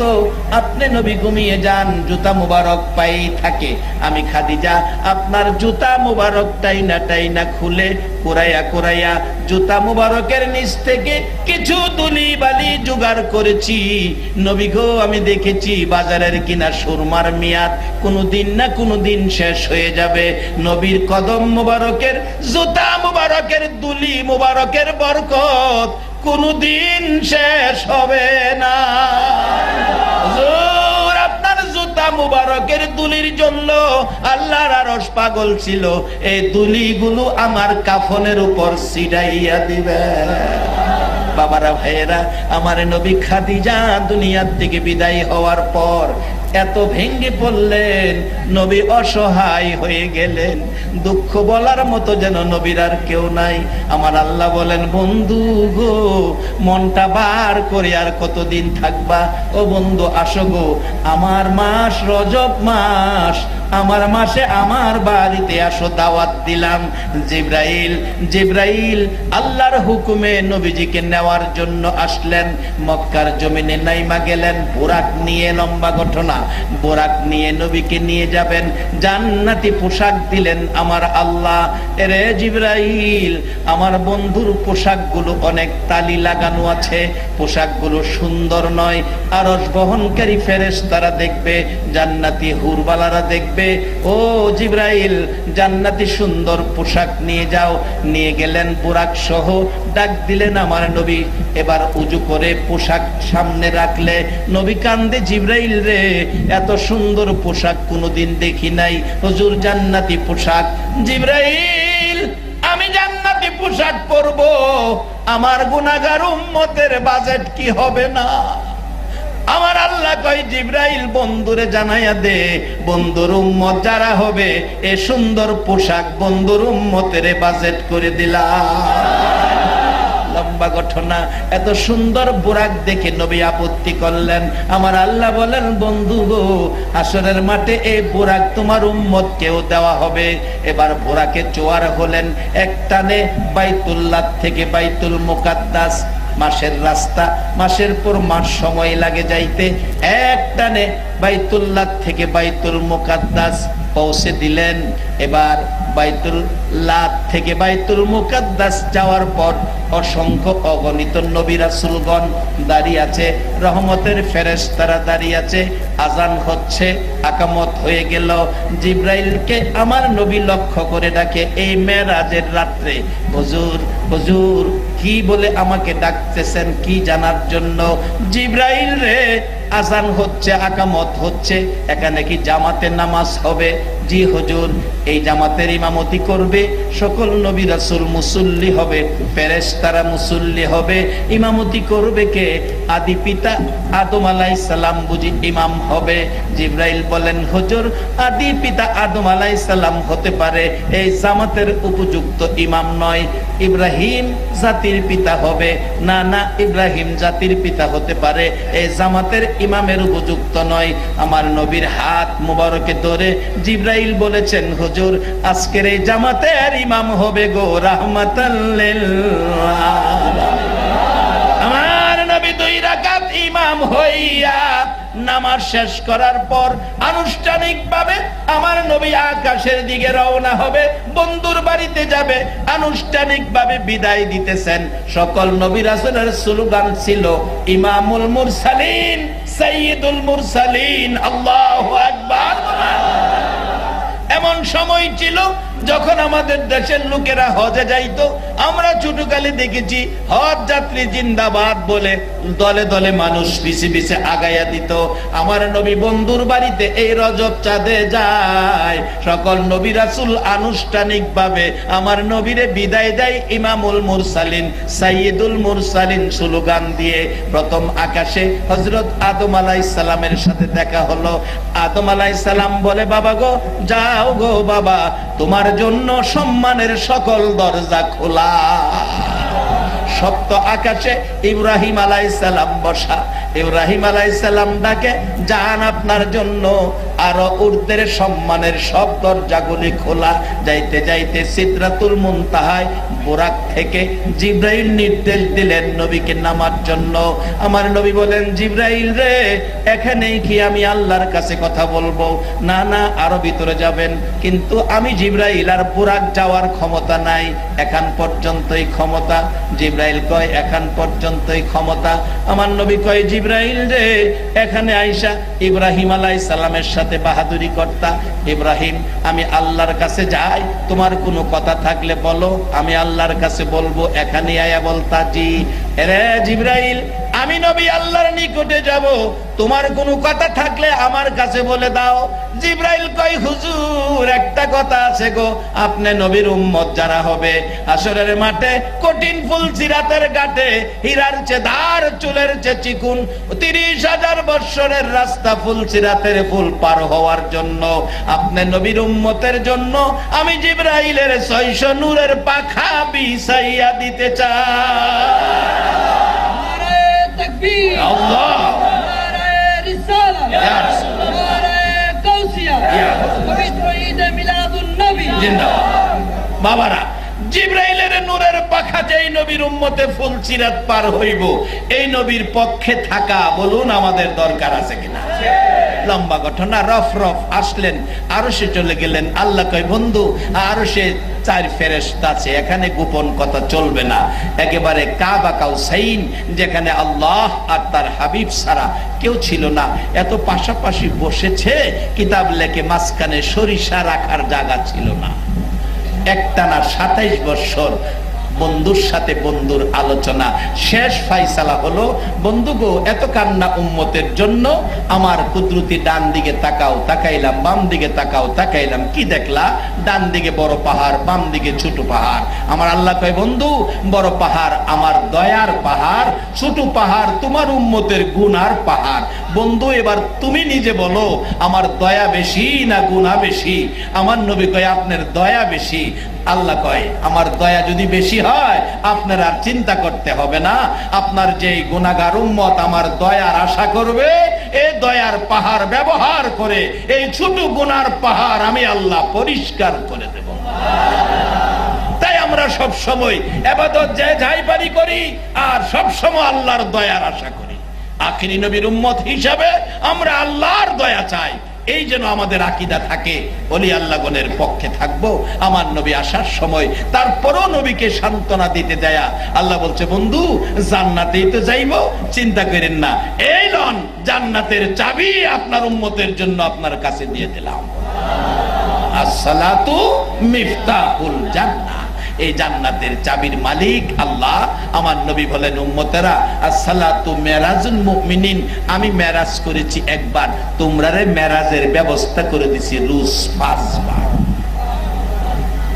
আপনি নবী ঘুমিয়ে যান, জুতা মুবারক পাই থাকে। আমি খাদিজা আপনার জুতা মুবারক টাইনা খুলে কুরাইয়া জুতা মুবারকের নিচ থেকে কিছু দুলি বালি জোগাড় করেছি। নবী গো, আমি দেখেছি বাজারের কিনা সুরমার মেয়াদ কোনদিন না কোনদিন শেষ হয়ে যাবে। নবীর কদম মুবারকের, জুতা মুবারকের, দুলি মুবারকের বরকত কোনদিন শেষ হবে না। হুজুর, আপনার জুতা মুবারকের দুলির জন্য আল্লাহর আরশ পাগল ছিল। এই দুলিগুলো আমার কাফনের উপর ছিটাইয়া দিবে। বাবারা, ভাইয়েরা, আমার নবী খাদিজা দুনিয়ার থেকে বিদায় হওয়ার পর এত ভেঙ্গে পড়লেন, নবী অসহায় হয়ে গেলেন। দুঃখ বলার মতো যেন নবীর আর কেউ নাই। আমার আল্লাহ বলেন, বন্ধু গো, মনটা বার করে আর কতদিন থাকবা? ও বন্ধু, আসো গো, আমার মাস রজব মাস, আমার মাসে আমার বাড়িতে আসো, দাওয়াত দিলাম। জিবরাইল আল্লাহর হুকুমে নবীজিকে নেওয়ার জন্য আসলেন। মক্কার জমিনে নাইমা গেলেন বুরাক নিয়ে। লম্বা ঘটনা। বুরাক নিয়ে নবীকে নিয়ে যাবেন, জান্নাতি পোশাক দিলেন আমার আল্লাহ। এরে জিবরাইল, আমার বন্ধুর পোশাকগুলো অনেক তালি লাগানো আছে, পোশাকগুলো সুন্দর নয়। আরশ বহনকারী ফেরেশতারা দেখবে, জান্নাতি হুরবালারা দেখবে। ও জিবরাইল, জান্নাতি সুন্দর পোশাক নিয়ে যাও। নিয়ে গেলেন বুরাক সহ। ডাক দিলেন আমার নবী, এবার উজু করে পোশাক সামনে রাখলে নবী কান্দে, জিবরাইল রে, এত সুন্দর পোশাক কোনোদিন দেখি নাই। হুজুর, জান্নাতি পোশাক। জিবরাইল, আমি জান্নাতি পোশাক পরবো, আমার গুনাহগার উম্মতের বাজেট কি হবে না? আমার আল্লাহ কয়, জিবরাইল বন্ধুরে জানাইয়া দে, বন্ধুর উম্মত যারা হবে এ সুন্দর পোশাক বন্ধুর উম্মতের বাজেট করে দিলাম। লম্বা ঘটনা। এত সুন্দর বুরাক দেখে নবী আপত্তি করলেন। আমার আল্লাহ বলেন, বন্ধু গো, হাসরের মাঠে এই বুরাক তোমার উম্মতকেও দেওয়া হবে। এবার বুরাকে জোয়ার হলেন এক টানে বাইতুল্লাহ থেকে বাইতুল মুকাদ্দাস। মাসের রাস্তা, মাসের পর মাস সময় লাগে যাইতে। এক টানে বাইতুল্লাহ থেকে বাইতুল মুকাদ্দাস পৌঁছে দিলেন। এবার বাইতুল্লাহ থেকে বাইতুল মুকাদ্দাস যাওয়ার পর অসংখ্য অগণিত নবী রাসূলগণ দাঁড়িয়ে আছে, রহমতের ফেরেশতারা দাঁড়িয়ে আছে। আজান হচ্ছে, আকামত হয়ে গেল। জিবরাইলকে আমার নবী লক্ষ্য করে ডাকে, এই মেরাজের রাত্রে, হুজুর হুজুর কি বলে আমাকে ডাকতেছেন, কি জানার জন্য? জিবরাইল রে, আজান হচ্ছে, আকামত হচ্ছে, এখানে কি জামাতে নামাজ হবে? জি হুজুর, এই জামাতের ইমামতি করবে সকল নবী রাসূল, মুসল্লি হবে, ফেরেশতারা মুসল্লি হবে। ইমামতি করবে কে? আদি পিতা আদম আলাইহিস সালাম বুঝি ইমাম হবে? জিবরাইল বলেন, হুজুর, আদি পিতা আদম আলাইহিস সালাম হতে পারে, এই জামাতের উপযুক্ত ইমাম নয়। ইব্রাহিম জাতির পিতা হবে। না না, ইব্রাহিম জাতির পিতা হতে পারে, এই জামাতের ইমামের উপযুক্ত নয়। আমার নবীর হাত মুবারকে ধরে জিবরাইল বলেছেন, হুজুর, আজকের এই জামাতের ইমাম হবে গো রাহমাতাল লিল আলামিন। আমার নবী 2 রাকাত ইমাম হইয়া নামাজ শেষ করার পর আনুষ্ঠানিকভাবে আমার নবী আকাশের দিকে রওনা হবে, বন্ধুর বাড়িতে যাবে, আনুষ্ঠানিকভাবে বিদায় দিতেছেন। সকল নবী রাসূলের স্লোগান ছিল ইমামুল মুরসালিন, সাইয়্যিদুল মুরসালিন, আল্লাহু আকবার। এমন সময় ছিল যখন আমাদের দেশের লোকেরা হজে যাইতো, আমরা ছোটকালে দেখেছি হজ যাত্রী জিন্দাবাদ বলে দলে দলে মানুষ পিছে পিছে আগাইয়া দিত। আমার নবী বন্ধুর বাড়িতে এই রজব চাঁদে যায়, সকল নবী রাসূল আনুষ্ঠানিক ভাবে আমার নবীরে বিদায় দেয় ইমামুল মুরসালিন, সাইয়্যিদুল মুরসালিন স্লোগান দিয়ে। প্রথম আকাশে হযরত আদম আলাইহিস সালামের সাথে দেখা হলো। আদম আলাইহিস সালাম বলে, বাবা গো, যাও গো বাবা, তোমার জন্য সম্মানের সকল দরজা খোলা। সপ্ত আকাশে ইব্রাহিম আলাইহিস সালাম বসা। ইব্রাহিম আলাইহিস সালাম ডাকে, যান, আপনার জন্য আরো ঊর্ধ্বের সম্মানের সব দরজাগুলি খোলা। যাইতে যাইতে সিদরাতুল মুনতাহায় বুরাক থেকে জিবরাইল নির্দেশ দিলেন নবীকে নামার জন্য। আমার নবী বলেন, জিবরাইল রে, এখানেই কি আমি আল্লাহর কাছে কথা বলবো? না না, আরো ভিতরে যাবেন। কিন্তু আমি জিবরাইল, আর বুরাক যাওয়ার ক্ষমতা নাই, এখান পর্যন্তই ক্ষমতা। জিবরাইল কয়, এখান পর্যন্তই ক্ষমতা। আমার নবী কয়, জিবরাইল রে, এখানে আইসা ইব্রাহিম আলাইহিস সালামের সাথে বাহাদুরি করতা। ইব্রাহিম, আমি আল্লাহর কাছে যাই, তোমার কোনো কথা থাকলে বলো, আমি আল্লাহর কাছে বলবো। এখানে আয়া বলতা, জি। রে জিবরাইল, আমি নবী আল্লাহর নিকটে যাব, তোমার কোনো কথা থাকলে আমার কাছে বলে দাও। জিবরাইল কয়, হুজুর, একটা কথা আছে গো, আপনি নবীর উম্মত যারা হবে, হাসরের মাঠে কঠিন ফুল সিরাতের ঘাটে হীরার চেয়ে ধার, চুলের চেয়ে চিকুন, 30,000 বৎসরের রাস্তা ফুল সিরাতের ফুল পার হওয়ার জন্য আপনি নবীর উম্মতের জন্য আমি জিবরাইলের 600 নূরের পাখা বিছাইয়া দিতে চাই। আল্লাহ, বাবারা, জিবরাইলের নূরের পাখা যেই নবীর উম্মতে ফুল সিরাত পার হইব, এই নবীর পক্ষে থাকা, বলুন আমাদের দরকার আছে কিনা? লম্বা ঘটনা। রফ রফ আসলেন, আরশে চলে গেলেন। আল্লাহ কয়, বন্ধু, আরশে 4 ফেরেশতা আছে, এখানে গোপন কথা চলবে না। একেবারে কাবা কাউসাইন, যেখানে আল্লাহ আর তার হাবিব ছাড়া কেউ ছিল না, এত পাশাপাশি বসেছে, কিতাব লেখে মাঝখানে সরিষা রাখার জায়গা ছিল না। একটানা 27 বছর বন্ধুর সাথে বন্ধুর আলোচনা, শেষ ফাইসালা হলো, বন্ধু গো, এত কান্না উম্মতের জন্য, আমার কুদরতি ডান দিকে তাকাও, তাকাইলাম, বাম দিকে তাকাও, তাকাইলাম, কি দেখলা? ডান দিকে বড় পাহাড়, বাম দিকে ছোট পাহাড়। আমার আল্লাহ কয়, বন্ধু, বড় পাহাড় আমার দয়ার পাহাড়, ছোট পাহাড় তোমার উম্মতের গুনার পাহাড়। বন্ধু, এবার তুমি নিজে বলো, আমার দয়া বেশি না গুনাহ বেশি? আমার নবী কয়, আপনার দয়া বেশি। আল্লাহ কয়, আমার দয়া যদি বেশি হয়, আপনার আর চিন্তা করতে হবে না। আপনার যেই গুনাহগার উম্মত আমার দয়ার আশা করবে, এই দয়ার পাহাড় ব্যবহার করে এই ছোট গুনার পাহাড় আমি আল্লাহ পরিষ্কার করে দেব। তাই আমরা সব সময় ইবাদত যাই পারি করি, আর সব সময় আল্লাহর দয়ার আশা করি। আখিরি নবীর উম্মত হিসাবে আমরা আল্লাহর দয়া চাই, এই যেন আমাদের আকীদা থাকে। ওলি আল্লাহগণের পক্ষে থাকবো। আমার নবী আসার সময় তারপরও নবীকে সান্ত্বনা দিতে দেয়া, আল্লাহ বলছে, বন্ধু, জান্নাতেই তো যাইবো, চিন্তা করেন না, এই লন জান্নাতের চাবি, আপনার উম্মতের জন্য আপনার কাছে দিয়ে দিলাম। আসসালাতু মিফতাহুল জান্নাহ। এই জান্নাতের চাবির মালিক আল্লাহ। আমার নবী বলেন, উম্মতেরা আসসালাতু মেরাজুল মুমিনিন, আমি মেরাজ করেছি একবার, তোমরারে মেরাজের ব্যবস্থা করে দিছি রোজ 5 বার।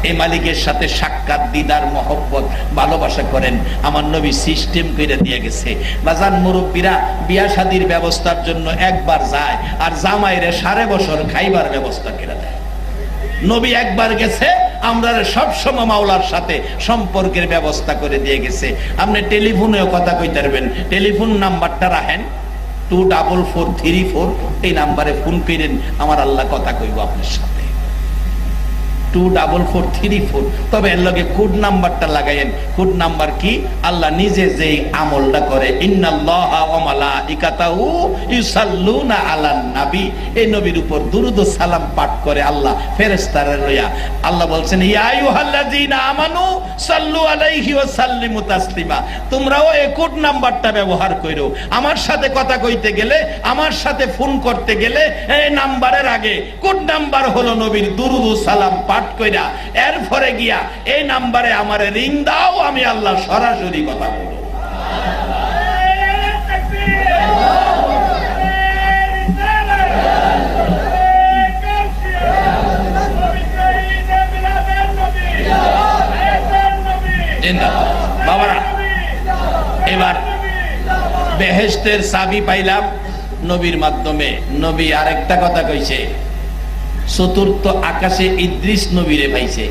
এই মালিকের সাথে সাক্ষাৎ, দিদার, মহব্বত, ভালোবাসা করেন। আমার নবী সিস্টেম করে দিয়ে গেছে। বাজান মুরব্বীরা বিয়া শাদীর ব্যবস্থার জন্য একবার যায়, আর জামাইরে 5.5 বছর খাইবার ব্যবস্থা করে দেয়। নবী একবার গেছে, আমরা সব সময় মাওলার সাথে সম্পর্কের ব্যবস্থা করে দিয়ে গেছে। আপনি টেলিফোনেও কথা কইতে পারবেন, টেলিফোন নাম্বারটা রাখেন 24434, এই নাম্বারে ফোন করেন, আমার আল্লাহ কথা কইব আপনার সাথে 24434। তবে এর লগে কোড নাম্বারটা লাগাইয়েন। কোড নাম্বার কি? আল্লাহ নিজে যেই আমলটা করে, ইন্নাল্লাহা ওয়া মালাইকাতাহু ইউসাল্লুনা আলান নবী, এই নবীর উপর দুরূদ ও সালাম পাঠ করে আল্লাহ ফেরেশতারা লইয়া। আল্লাহ বলছেন, ইয়া আইয়ুহাল্লাযীনা আমানু সাল্লু আলাইহি ওয়া সাল্লিমু তাসলিমা, তোমরাও এই কোড নাম্বারটা ব্যবহার করো। আমার সাথে কথা কইতে গেলে, আমার সাথে ফোন করতে গেলে এই নাম্বারের আগে কোড নাম্বার হলো নবীর দুরূদ ও সালাম পাঠ কইরা, এরপরে গিয়া এই নাম্বারে আমারে রিং দাও, আমি আল্লাহ সরাসরি কথা বলবো। বাবারা, এবার বেহেশতের চাবি পাইলাম নবীর মাধ্যমে। নবী আরেকটা কথা কইছে, চতুর্থ আকাশে ইদ্রিস নবীরে পাইছে।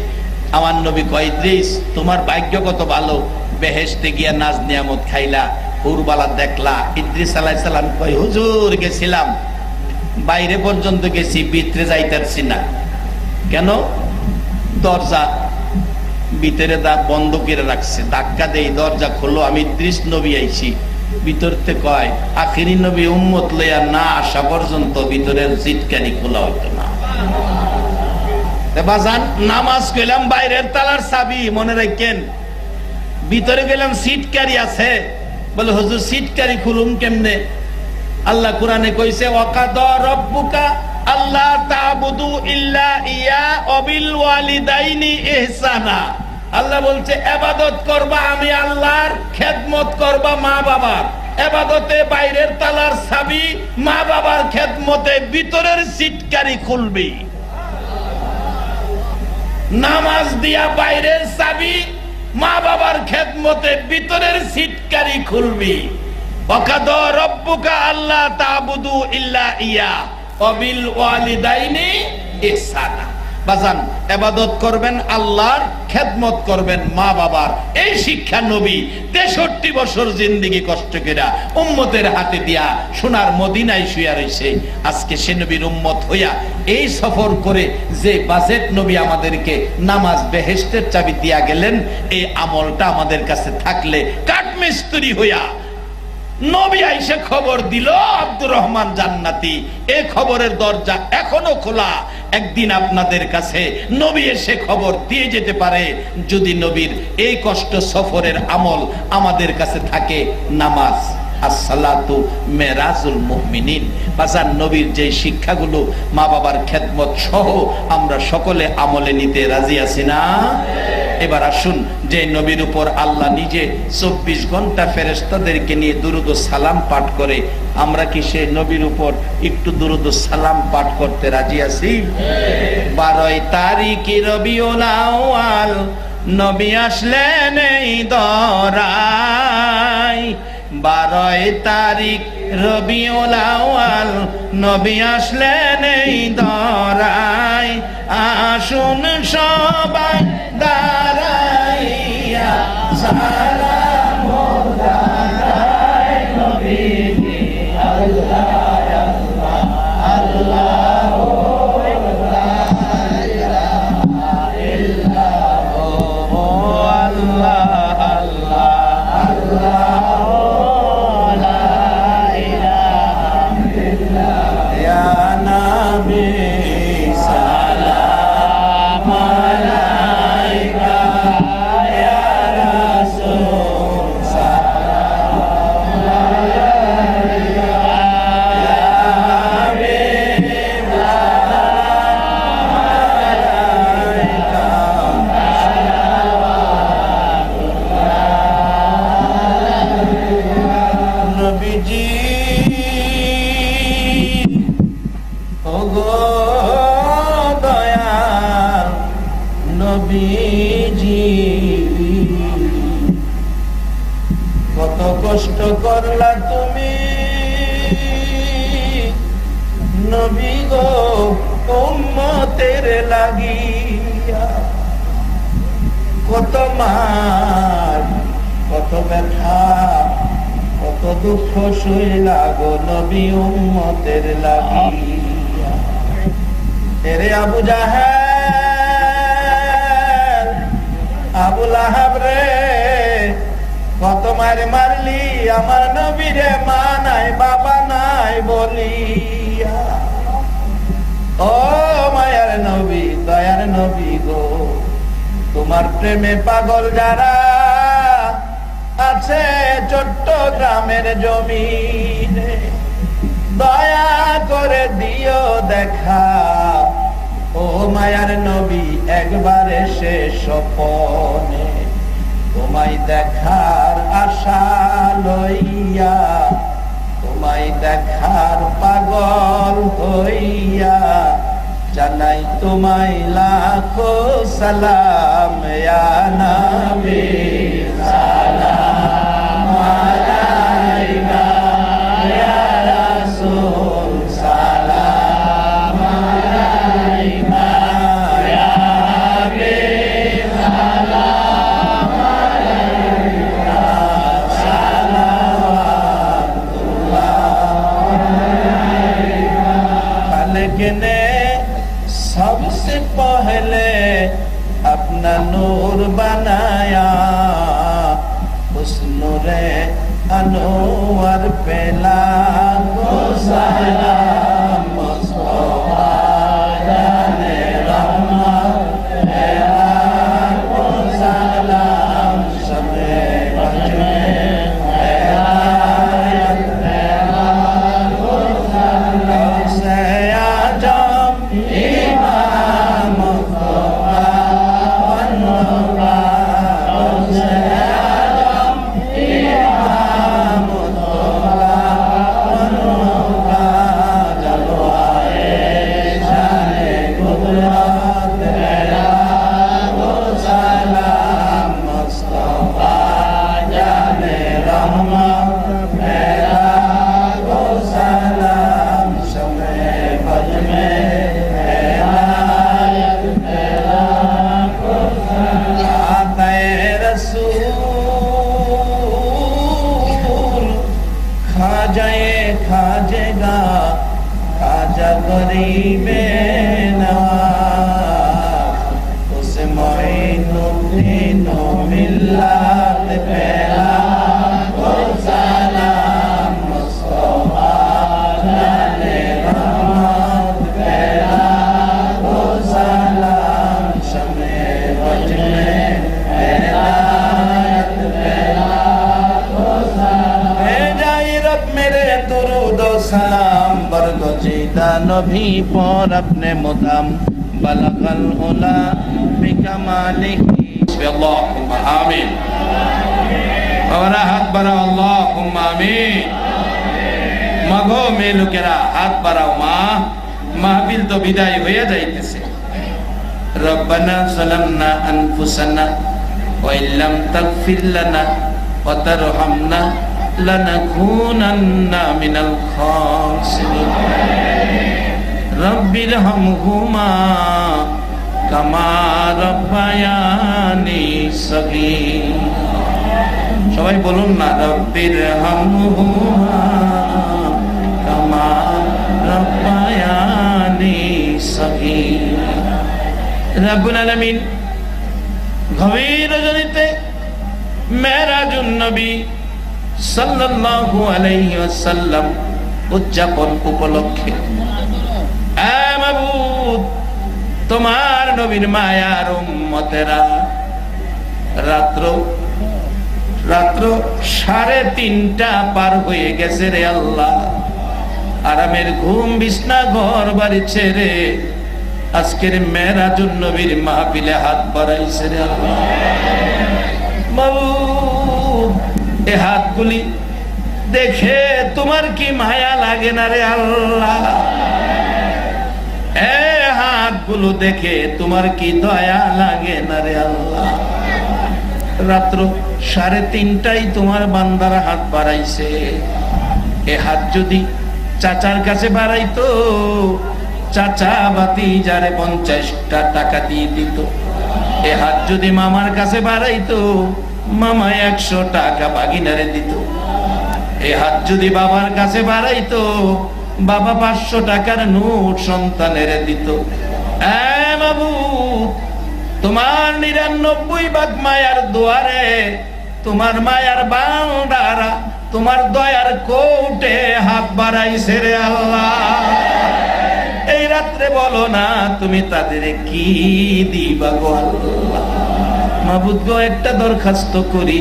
আমার নবী কয়, ইদ্রিস তোমার ভাগ্য কত ভালো, বেহেশতে গিয়া নাজ নিয়ামত খাইলা, হুরবালা দেখলা। ইদ্রিস আলাইহিস সালাম কয়, হুজুর গেছিলাম, বাইরে পর্যন্ত গেছি, ভিতরে যাইতারছি না। কেন? দরজা ভিতরে বন্ধ করে রাখছে। ধাক্কা দেই, দরজা খোলো, আমি ইদ্রিস নবী আইছি। ভিতরতে কয়, আখিরি নবী উম্মত লইয়া না আসা পর্যন্ত ভিতরের সিটকানি খোলা হইতো না। বাজান, নামাজ কইলাম বাইরের তালার চাবি, মনে রাখেন। ভিতরে গেলাম সিটকারি আছে, বলে হুজুর সিটকারি খুলুম কেমনে? আল্লাহ কোরআনে কইছে, ওয়াকাদা রাব্বুকা আল্লা তা'বুদু ইল্লা ইয়া ওয়া বিল ওয়ালিদাইনি ইহসানা। আল্লাহ বলছে ইবাদত করবা আমি আল্লাহর, খেদমত করবা মা বাবার। ইবাদতে বাইরের তালার চাবি, মা বাবার খেদমতে ভিতরের সিটকারি খুলবি। নামাজ দিয়া বাইরের চাবি, মা বাবার খেদমতে ভিতরের সিটকারি খুলবি। ওয়াকাদা রাব্বুকা আল্লা তা'বুদু ইল্লা ইয়া ওয়া বিল ওয়ালিদাইনি ইহসানা। বাজান, ইবাদত করবেন আল্লাহর, খেদমত করবেন মা বাবার। এই শিক্ষা নবী 63 বছর জিন্দেগি কষ্ট কইরা উম্মতের হাতে দিয়া সোনার মদিনায় শুয়া রইছে। আজকে সে নবীর উম্মত হইয়া এই সফর করে যে বাজেট নবী আমাদেরকে নামাজ বেহেশতের চাবি দিয়া গেলেন, এই আমলটা আমাদের কাছে থাকলে কাঠমিস্ত্রি হইয়া নবী আইসা খবর দিল আব্দুর রহমান জান্নাতি, এই খবরের দরজা এখনো খোলা। একদিন আপনাদের কাছে নবী এসে খবর দিয়ে যেতে পারে, যদি নবীর এই কষ্ট সফরের আমল আমাদের কাছে থাকে। নামাজ আসসালাতু মেরাজুল মুমিনিন। বাজার নবীর যে শিক্ষাগুলো মা বাবার খেদমত সহ আমরা সকলে আমলে নিতে রাজি আছি না? এবার আসুন, যে নবীর উপর আল্লাহ নিজে 24 ঘন্টা ফেরেশতাদেরকে নিয়ে দুরূদ ও সালাম পাঠ করে, আমরা কি সে নবীর উপর একটু দুরূদ ও সালাম পাঠ করতে রাজি আছি? 12 তারিখ রবিউল আউয়াল নবী আসলেন এই দরায়। 12 তারিখ রবিউল আউয়াল নবী আসলেন এই দরায়। আসুন সবাই দাঁড়াইয়া সালাম জানাই নবীকে, আল্লাহ আল্লাহ আল্লাহ সালাম নবীজি কত কষ্ট করলা তুমি নবী গো উম্মতের লাগিয়া, কত মার কত ব্যথা কত দুঃখ সইলা গো নবী উম্মতের লাগিয়া। এরে আবু জাহেল আবু লাহাব রে কত মারে মারলি আমার নবীরে, মা নাই বাবা নাই বলিয়া। ও মায়ার নবী দয়ার নবী গো, তোমার প্রেমে পাগল যারা আছে চট্টগ্রামের জমিনে, দয়া করে দিও দেখা। ও মায়ার নবী একবার এসে স্বপনে তোমায় দেখার আশা লইয়া, তোমায় দেখার পাগল হইয়া জানাই তোমায় লাখো সালাম ইয়া নবী সালাম আলাইকা ইয়া রাসূল সালাম আলাইকা ইয়া হাবিব সালাম আলাইকা সালাওয়াতুল্লাহ আলাইকা। খালেক ने सबसे पहले अपना नूर बनाया, उस नूरे अनवर पे लाखों सलाम। मुस्तफा जाने रहमत पे लाखों सलाम। सबे वज में हिदायत पे लाखों सलाम। से आजम इमाम मुस्तफा बनवा, से आजम इमाम मुस्तफा बनवा। जलवाए शाने कुदरत तेरा वो सलाम। मुस्तफा जाने रहमत तेरा वो सलाम। शमे बज में हिदायत तेरा वो सलाम। आते रसूल खाजेगा खाजा गरीबे नवाज। उस मोइनुद्दीन मिल्लत पेला वो सलाम। मुस्तफा जाने रहमत पेला वो सलाम। शमे वज में हिदायत पेला वो सलाम। भेजाई रब मेरे दुरूद व सलाम बरगुज़ीदा नबी पर अपने मुदाम। बलगल उला बिकमालिही। अल्लाहुम्मा आमीन। और हाथ बढ़ाओ अल्लाहुम्मा आमीन। মাগো মেয়ে লোকেরা হাত বাড়াও। মা মাহফিল তো বিদায় হয়ে যাইতেছে। রব্বানা যালামনা আনফুসানা ওয়া ইল্লাম তাগফির লানা ওয়া তারহামনা লানাকুনান্না মিনাল খাসিরিন। রব্বিরহামহুমা কামা রব্বায়ানি সগীর। সবাই বলুন না, রব্বিরহামহুমা কামা রব্বায়ানি সগীর। রব্বুল আলামিন গভীর রজনীতে মেরাজুন নবী সাল্লাল্লাহু আলাইহি ওয়াসাল্লাম উদযাপন উপলক্ষে এ মাবুদ তোমার নবীর মায়ার উম্মতেরা রাত্র 3:30 পার হয়ে গেছে রে আল্লাহ। আরামের ঘুম বিছনা ঘর বাড়ি ছেড়ে আজকের মেরাজুন নবীর মাহফিলে হাত বাড়াইছে রে আল্লাহ। মাবুদ এই হাতগুলি দেখে তোমার কি মায়া লাগে না রে আল্লাহ? এ হাত গুলো দেখে তোমার কি দয়া লাগে না রে আল্লাহ? রাত্র 3:30টায় তোমার বান্দার হাত বাড়াইছে। এ হাত যদি চাচার কাছে বাড়াইতো, চাচা ভাতিজারে 50টা টাকা দিয়ে দিত। এ হাত যদি মামার কাছে বাড়াইতো, মামা 100 টাকা ভাগিনারে দিত। এ হাত যদি বাবার কাছে বাড়াইতো, বাবা 500 টাকার নোট সন্তানের দিত। মাবুদ, তোমার 99 ভাগ মায়ার দুয়ারে তোমার মায়ার বান্দারা তোমার দয়ার কোটে হাত বাড়াইছে রে আল্লাহ। এই রাত্রে বলো না তুমি তাদের কি দিবা গো আল্লাহ? মাবুদ গো, একটা দরখাস্ত করি,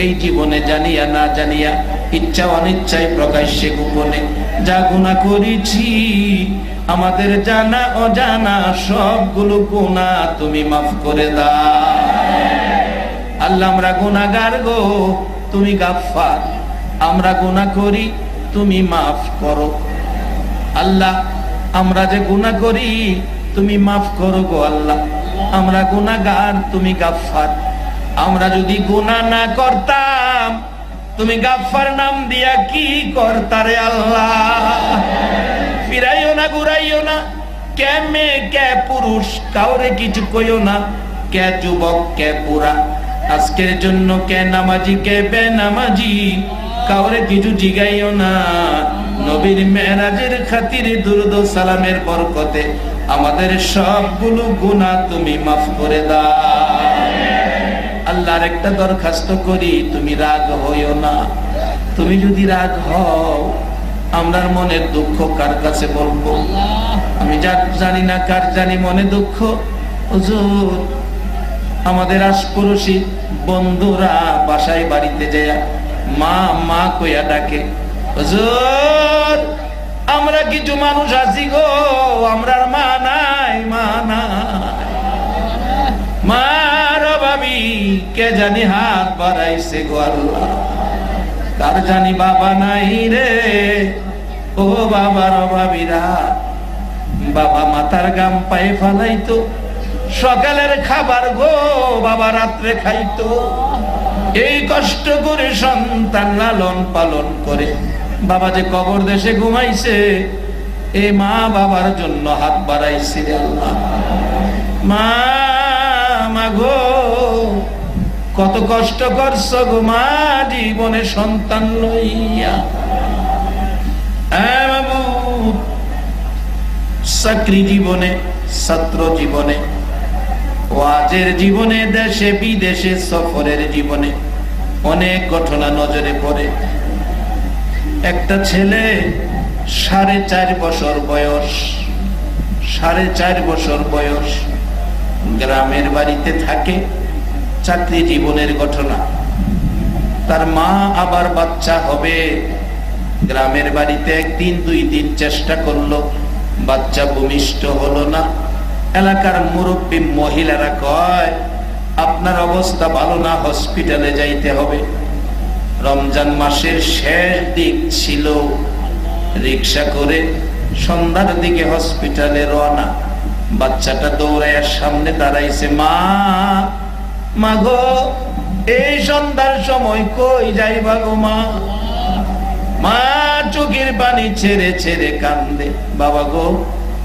এই জীবনে জানিয়া না জানিয়া, ইচ্ছা অনিচ্ছায়, প্রকাশ্যে গোপনে যা গুনাহ করেছি, আমাদের জানা অজানা সবগুলো গুনাহ তুমি মাফ করে দাও আল্লাহ। আমরা গুনাহগার গো, তুমি গাফফার। আমরা গুনাহ করি, তুমি মাফ করো আল্লাহ। আমরা যে গুনাহ করি, তুমি মাফ করো গো আল্লাহ। আমরা গুনাহগার, তুমি গাফফার। আমরা যদি গুনাহ না করতাম, তুমি গাফফার নাম দিয়া কি করতারে আল্লাহ? ফিরাইও না, ঘুরাইও না, কে মেয়ে কে পুরুষ কাউরে কিছু কইও না, কে যুবক কে বুড়া, আজকের জন্য কে নামাজি কে বেনামাজি কাউরে কিছু জিগাইও না। নবীর মেরাজের খাতিরে দুরূদ ও সালামের বরকতে আমাদের সবগুলো গুনাহ তুমি মাফ করে দাও আল্লাহর একটা দরখাস্ত করি, তুমি রাগ হইও না। তুমি যদি রাগ হও, আমরার মনের দুঃখ কার কাছে বলবো? আমি জানি না কার জানি মনে দুঃখ। হুজুর, আমাদের আশপাশি বন্ধুরা বাসায় বাড়িতে যায় মা মা কইয়া ডাকে। হুজুর, আমরা কিছু মানুষ আছি গো, আমরার মা নাই, মা নাই, মার অভাবী কে জানি হাত বাড়াইছে গো আল্লাহ। কার জানি বাবা নাই রে, ও বাবার অভাবীরা। বাবা মাথার গাম পায়ে ফালাইতো, সকালের খাবার গো বাবা রাত্রে খাইতো। এই কষ্ট করে সন্তান লালন পালন করে বাবা যে কবর দেশে ঘুমাইছে, এই মা বাবার জন্য হাত বাড়াইছে আল্লাহ। মা গো, কত কষ্ট করছো গো মা জীবনে সন্তান লইয়া। চাকরি জীবনে, ছাত্র জীবনে, ওয়াজের জীবনে, দেশে বিদেশে সফরের জীবনে অনেক ঘটনা নজরে পড়ে। একটা ছেলে 4.5 বছর বয়স, 4.5 বছর বয়স, গ্রামের বাড়িতে থাকে। চাকরি জীবনের ঘটনা। তার মা আবার বাচ্চা হবে। গ্রামের বাড়িতে 1 দিন 2 দিন চেষ্টা করলো, বাচ্চা ভূমিষ্ঠ হলো না। এলাকার মুরব্বী মহিলারা কয়, আপনার অবস্থা ভালো না, হসপিটালে যাইতে হবে। রমজান মাসের শেষ দিক ছিল, রিক্সা করে সন্ধ্যার দিকে হসপিটালে রওনা। বাচ্চাটা দৌড়াইয়া সামনে দাঁড়াইছে। মা গো, এই সন্ধ্যার সময় কই যাইবা গো মা? মা চোখের পানি ছেড়ে ছেড়ে কান্দে। বাবা গো,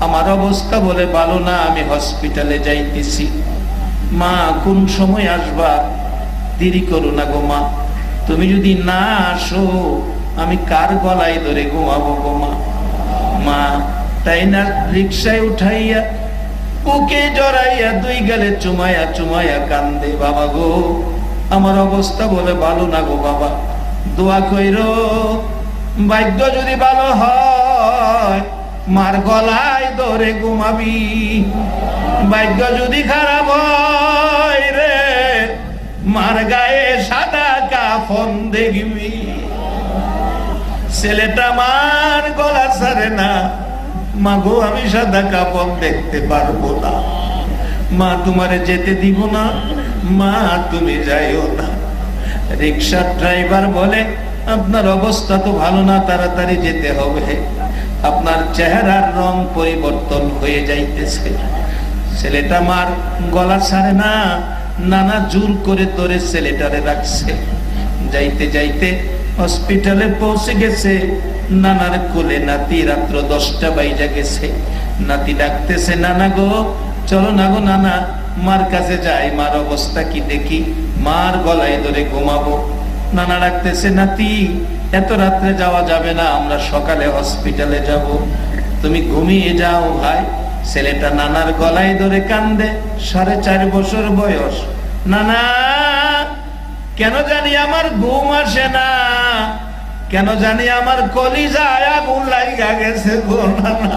আমার অবস্থা বলে ভালো না, আমি হসপিটালে যাইতেছি। মা কোন সময় আসবা? দেরি করো না গো মা, তুমি যদি না আসো আমি কার গলায় ধরে ঘুমাবো গো মা? মা তাই না রিক্সায় উঠাইয়া বুকে জড়াইয়া 2 গালে চুমাইয়া চুমাইয়া কান্দে। বাবা গো, আমার অবস্থা বলে ভালো না গো বাবা, দোয়া কইরো, ভাগ্য যদি ভালো হয় মার গলায় ধরে ঘুমাবি, ভাগ্য যদি খারাপ হয় রে মার গায়ে সাদা কাফন দেখবি। ছেলেটা মার গলা ছাড়ে না। মা গো, আমি সাদা কাফন দেখতে পারবো না। মা তোমারে যেতে দিব না, মা তুমি যাইও না। রিক্সার ড্রাইভার বলে, আপনার অবস্থা তো ভালো না, তাড়াতাড়ি যেতে হবে, আপনার চেহারার রং পরিবর্তন হয়ে যাইতেছে। ছেলেটা মার গলা ছাড়ে না, নানা জোর করে ধরে ছেলেটারে রাখছে। যাইতে যাইতে হসপিটালে পৌঁছে গেছে, নানার কোলে নাতি, রাত্র 10টা বাইজা গেছে। নাতি ডাকতেছে, নানা গো চলো না গো নানা, মার কাছে যাই, মার অবস্থা কি দেখি, মার গলায় ধরে ঘুমাবো। নানা ডাকতেছে, নাতি এত রাত্রে যাওয়া যাবে না, আমরা সকালে হসপিটালে যাব, তুমি ঘুমিয়ে যাও ভাই। ছেলেটা নানার গলায় ধরে কান্দে, 4.5 বছর বয়স। নানা কেন জানি আমার ঘুম আসে না, কেন জানি আমার কলিজায় আগুন লাগা গেছে গো নানা,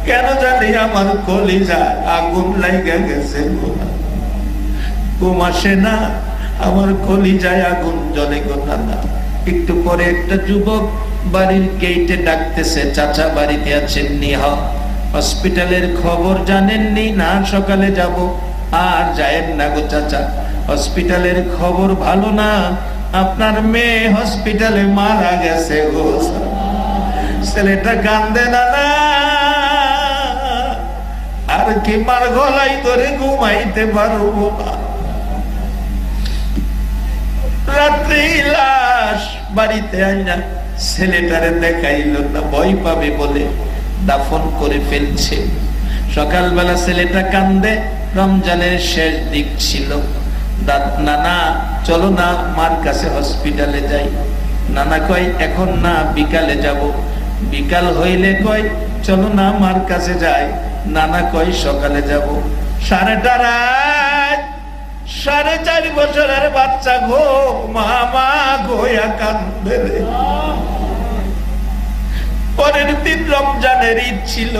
কেন জানি আমার কলিজায় আগুন লাগা গেছে গো, ঘুম আসে না, আমার কলিজায় আগুন জ্বলে গো নানা। একটু পরে একটা যুবক বাড়ির গেটে ডাকতেছে, চাচা বাড়িতে আছেন নি? হসপিটালের খবর জানেননি? না সকালে যাব। আর যায়েন না গো চাচা, হসপিটালের খবর ভালো না, আপনার মেয়ে হসপিটালে মারা গেছে গো। ছেলেটা কান্দে, নানা আর কি মার গলায় ধরে ঘুমাইতে পারবো না, রাত্রি লাশ বাড়িতে আইনা ছেলেটারে দেখাইল না, ভয় পাবে বলে দাফন করে ফেলছে। সকালবেলা ছেলেটা কান্দে, রমজানের শেষ দিক ছিল। নানা চলো না মার কাছে হসপিটালে যাই। নানা কয় এখন না, বিকালে যাব। বিকাল হইলে কয় চলো না মার কাছে যাই। নানা কয় সকালে যাব। 4:30, 4.5 বছরের বাচ্চা গো, মামা গোয়া কান্দে। পরের দিন রমজানের ঈদ ছিল।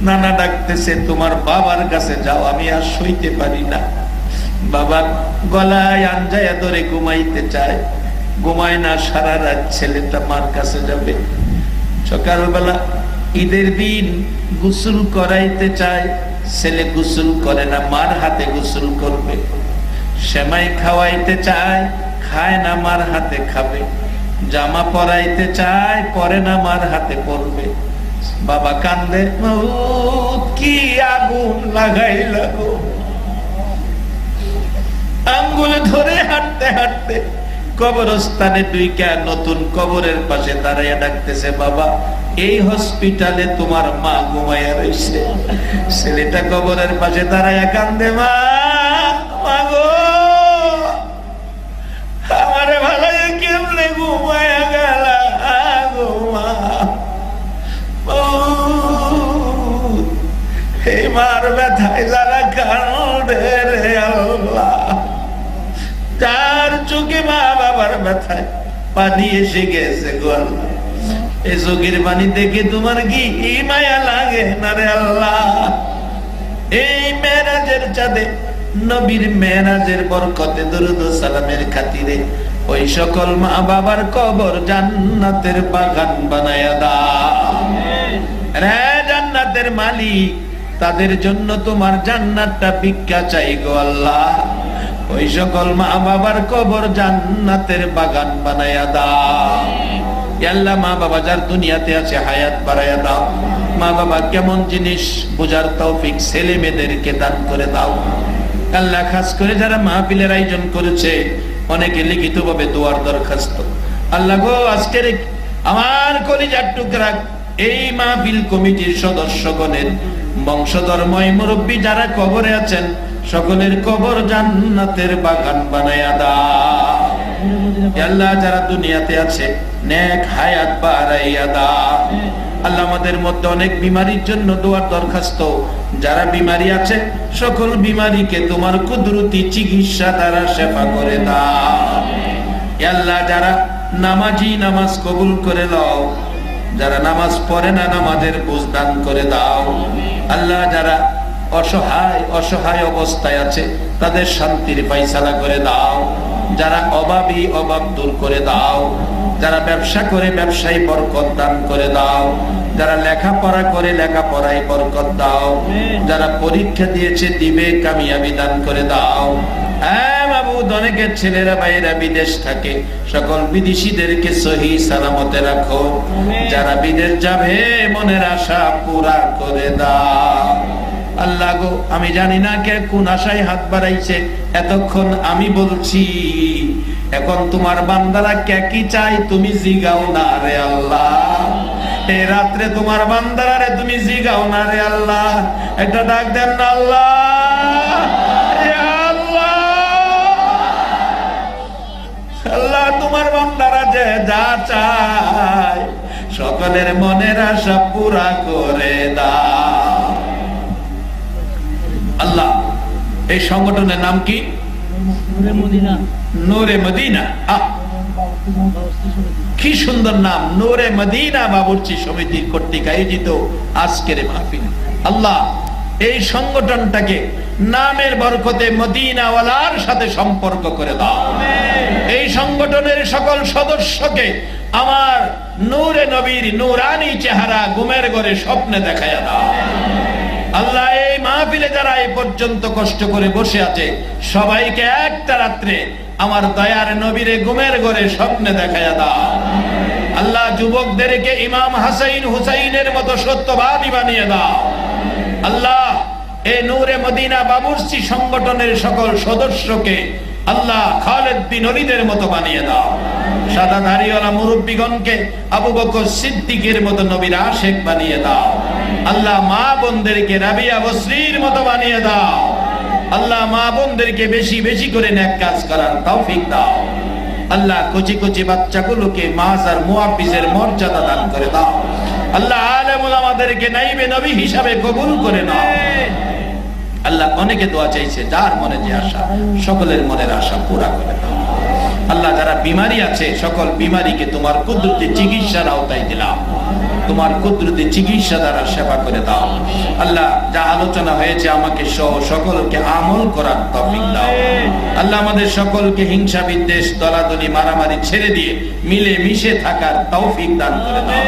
নানা ডাকতেছে, তোমার বাবার কাছে যাও, আমি আর সইতে পারি না। বাবা গলায় আঞ্জায়া ধরে ঘুমাইতে চায়, ঘুমায় না সারা রাত। ছেলেটা মার কাছে যাবে। সকালবেলা ঈদের দিন গোসল করাইতে চায়, ছেলে গোসল করে না, মার হাতে গোসল করবে। সেমাই খাওয়াইতে চায়, খায় না, মার হাতে খাবে। জামা পরাইতে চায়, পরে না, মার হাতে পরবে। বাবা কান্দে, কি আগুন লাগাইল গো। আঙ্গুল ধরে হাঁটতে হাঁটতে কবরস্থানে ঢুইকা নতুন কবরের পাশে দাঁড়াইয়া ডাকতেছে, বাবা এই হসপিটালে তোমার মা ঘুমাইয়া রয়েছে। ছেলেটা কবরের পাশে দাঁড়াইয়া কান্দে, মা গো আমারে ভালো কেমনে ঘুমাইয়া গেল গো মা। এই মার ব্যথায় যারা কান্দে রে আল্লাহ, যার চোখে মা বাবার ব্যথায় পানি এসে গেছে গো আল্লাহ, এই চোখের পানি দেখে তোমার কি মায়া লাগে না রে আল্লাহ। এই মেরাজের চাঁদে, নবীর মেরাজের বরকতে, দরুদ ও সালামের খাতিরে ওই সকল মা বাবার কবর জান্নাতের বাগান বানায়া দাও রে জান্নাতের মালিক। তাদের জন্য তোমার জান্নাতটা ভিক্ষা চাই গো আল্লাহ। ওই সকল মা বাবার কবর জান্নাতের বাগান বানায়া দাও আল্লাহ। মা বাবা যার দুনিয়াতে আছে হায়াত বাড়ায়া দাও। মা বাবা কেমন জিনিস বোঝার তৌফিক ছেলে মেয়েদেরকে দান করে দাও আল্লাহ। খাস করে যারা মাহফিলের আয়োজন করেছে, অনেকে লিখিত ভাবে দোয়ার দরখাস্ত, আল্লাহ গো আজকের আমার কলিজার টুকরা এই মাহফিল কমিটির সদস্যগণের বংশধর্ময় মুরব্বী যারা কবরে আছেন, সকলের কবর জান্নাতের বাগান বানায়া দাও আল্লাহ। যারা দুনিয়াতে আছে নেক হায়াত বাড়াইয়া দাও আল্লাহ। আমাদের মধ্যে অনেক বিমারির জন্য দোয়ার দরখাস্ত, যারা বিমারি আছে সকল বিমারিকে তোমার কুদরতি চিকিৎসা দ্বারা সেবা করে দাও আল্লাহ। যারা নামাজি নামাজ কবুল করে দাও, যারা নামাজ পড়ে না নামাজের বুঝ দান করে দাও আল্লাহ। যারা অসহায় অবস্থায় আছে তাদের শান্তির ফায়সালা করে দাও। যারা অভাবী অভাব দূর করে দাও। যারা ব্যবসা করে ব্যবসায় বরকত দান করে দাও। যারা লেখাপড়া করে লেখাপড়ায় বরকত দাও। যারা পরীক্ষা দিয়েছে দিবে কামিয়াবি দান করে দাও। হ্যাঁ বাবু মাবুদ, অনেকের ছেলেরা ভাইয়েরা বিদেশ থাকে, সকল বিদেশিদেরকে সহি সালামতে রাখো। যারা বিদেশ যাবে মনের আশা পুরা করে দাও। আল্লাহ গো, আমি জানি না কে কোন আশায় হাত বাড়াইছে, এতক্ষণ আমি বলছি, এখন তোমার বান্দারা কে কি চাই তুমি জিগাও না রে আল্লাহ। এই রাত্রে তোমার বান্দারা রে তুমি জিগাও না রে আল্লাহ। একটা ডাক দেন না আল্লাহ, আল্লাহ তোমার বান্দারা যে যা চায় সকলের মনের আশা পুরা করে দাও। আল্লাহ, এই সংগঠনের নাম কি? নূরে মদিনা। কি সুন্দর নাম, নূরে মদিনা বাবুর্চি সমিতি কর্তৃক আয়োজিত আজকের মাহফিল। আল্লাহ, এই সংগঠনটাকে নামের বরকতে মদিনাওয়ালার সাথে সম্পর্ক করে দাও। এই সংগঠনের সকল সদস্যকে আমার নূরে নবীর নূরানি চেহারা ঘুমের ঘরে স্বপ্নে দেখায়া দাও। আল্লাহ, এই মাহফিলে যারা এই পর্যন্ত কষ্ট করে বসে আছে সবাইকে একটা রাত্রে আমার দয়ার নবীরে ঘুমের ঘরে স্বপ্নে দেখায়া দাও। আল্লাহ, যুবকদেরকে ইমাম হাসাইন হুসাইনের মতো সত্যবাদী বানিয়ে দাও। আল্লাহ, এই নূরে মদিনা বাবুর্চি সংগঠনের সকল সদস্যকে আল্লাহ খালেদ বিন ওলীদের মতো বানিয়ে দাও। সাদা দাড়িওয়ালা মুরব্বিগণকে আবু বকর সিদ্দিকের মতো নবীর আশেক বানিয়ে দাও। আল্লাহ, মা বোনদেরকে রাবিয়া বসরির মতো বানিয়ে দাও। আল্লাহ, মা বোনদেরকে বেশি বেশি করে নেক কাজ করার তৌফিক দাও। আল্লাহ, কচি কচি বাচ্চাগুলোকে মাস আর মুহাফিজের মর্যাদা দান করে দাও। আল্লাহ, আলেম ওলামাদেরকে নাইবে নবী হিসাবে কবুল করে নাও। আল্লাহ, অনেকে দোয়া চাইছে, যার মনে যে আশা সকলের মনের আশা পুরা করে দাও। আল্লাহ, যারা বিমারি আছে সকল বিমারিকে তোমার কুদরতি চিকিৎসার আওতায় দিলাম। তোমার কুদরতি চিকিৎসা দ্বারা সেবা করে দাও। আল্লাহ, যা আলোচনা হয়েছে আমাকে সহ সকলকে আমল করার তৌফিক দাও। আল্লাহ, আমাদের সকলকে হিংসা বিদ্বেষ দলাদলি মারামারি ছেড়ে দিয়ে মিলে মিশে থাকার তৌফিক দান করে দাও।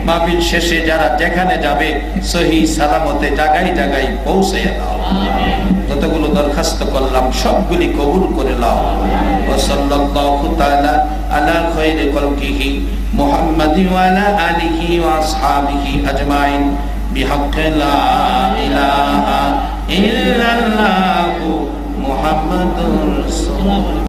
মাহফিল শেষে যারা যেখানে যাবে সহি সালামতে জায়গায় জায়গায় পৌঁছে দাও। যতগুলো দরখাস্ত করলাম সবগুলি কবুল করে নাও। ওয়া সাল্লাল্লাহু তাআলা আলা খায়রি খালকিহি মুহাম্মাদিন ওয়া আলা আলিহি ওয়া আসহাবিহি আজমাইন বিহাক্কি লা ইলাহা ইল্লাল্লাহু মুহাম্মাদুর রাসূলুল্লাহ।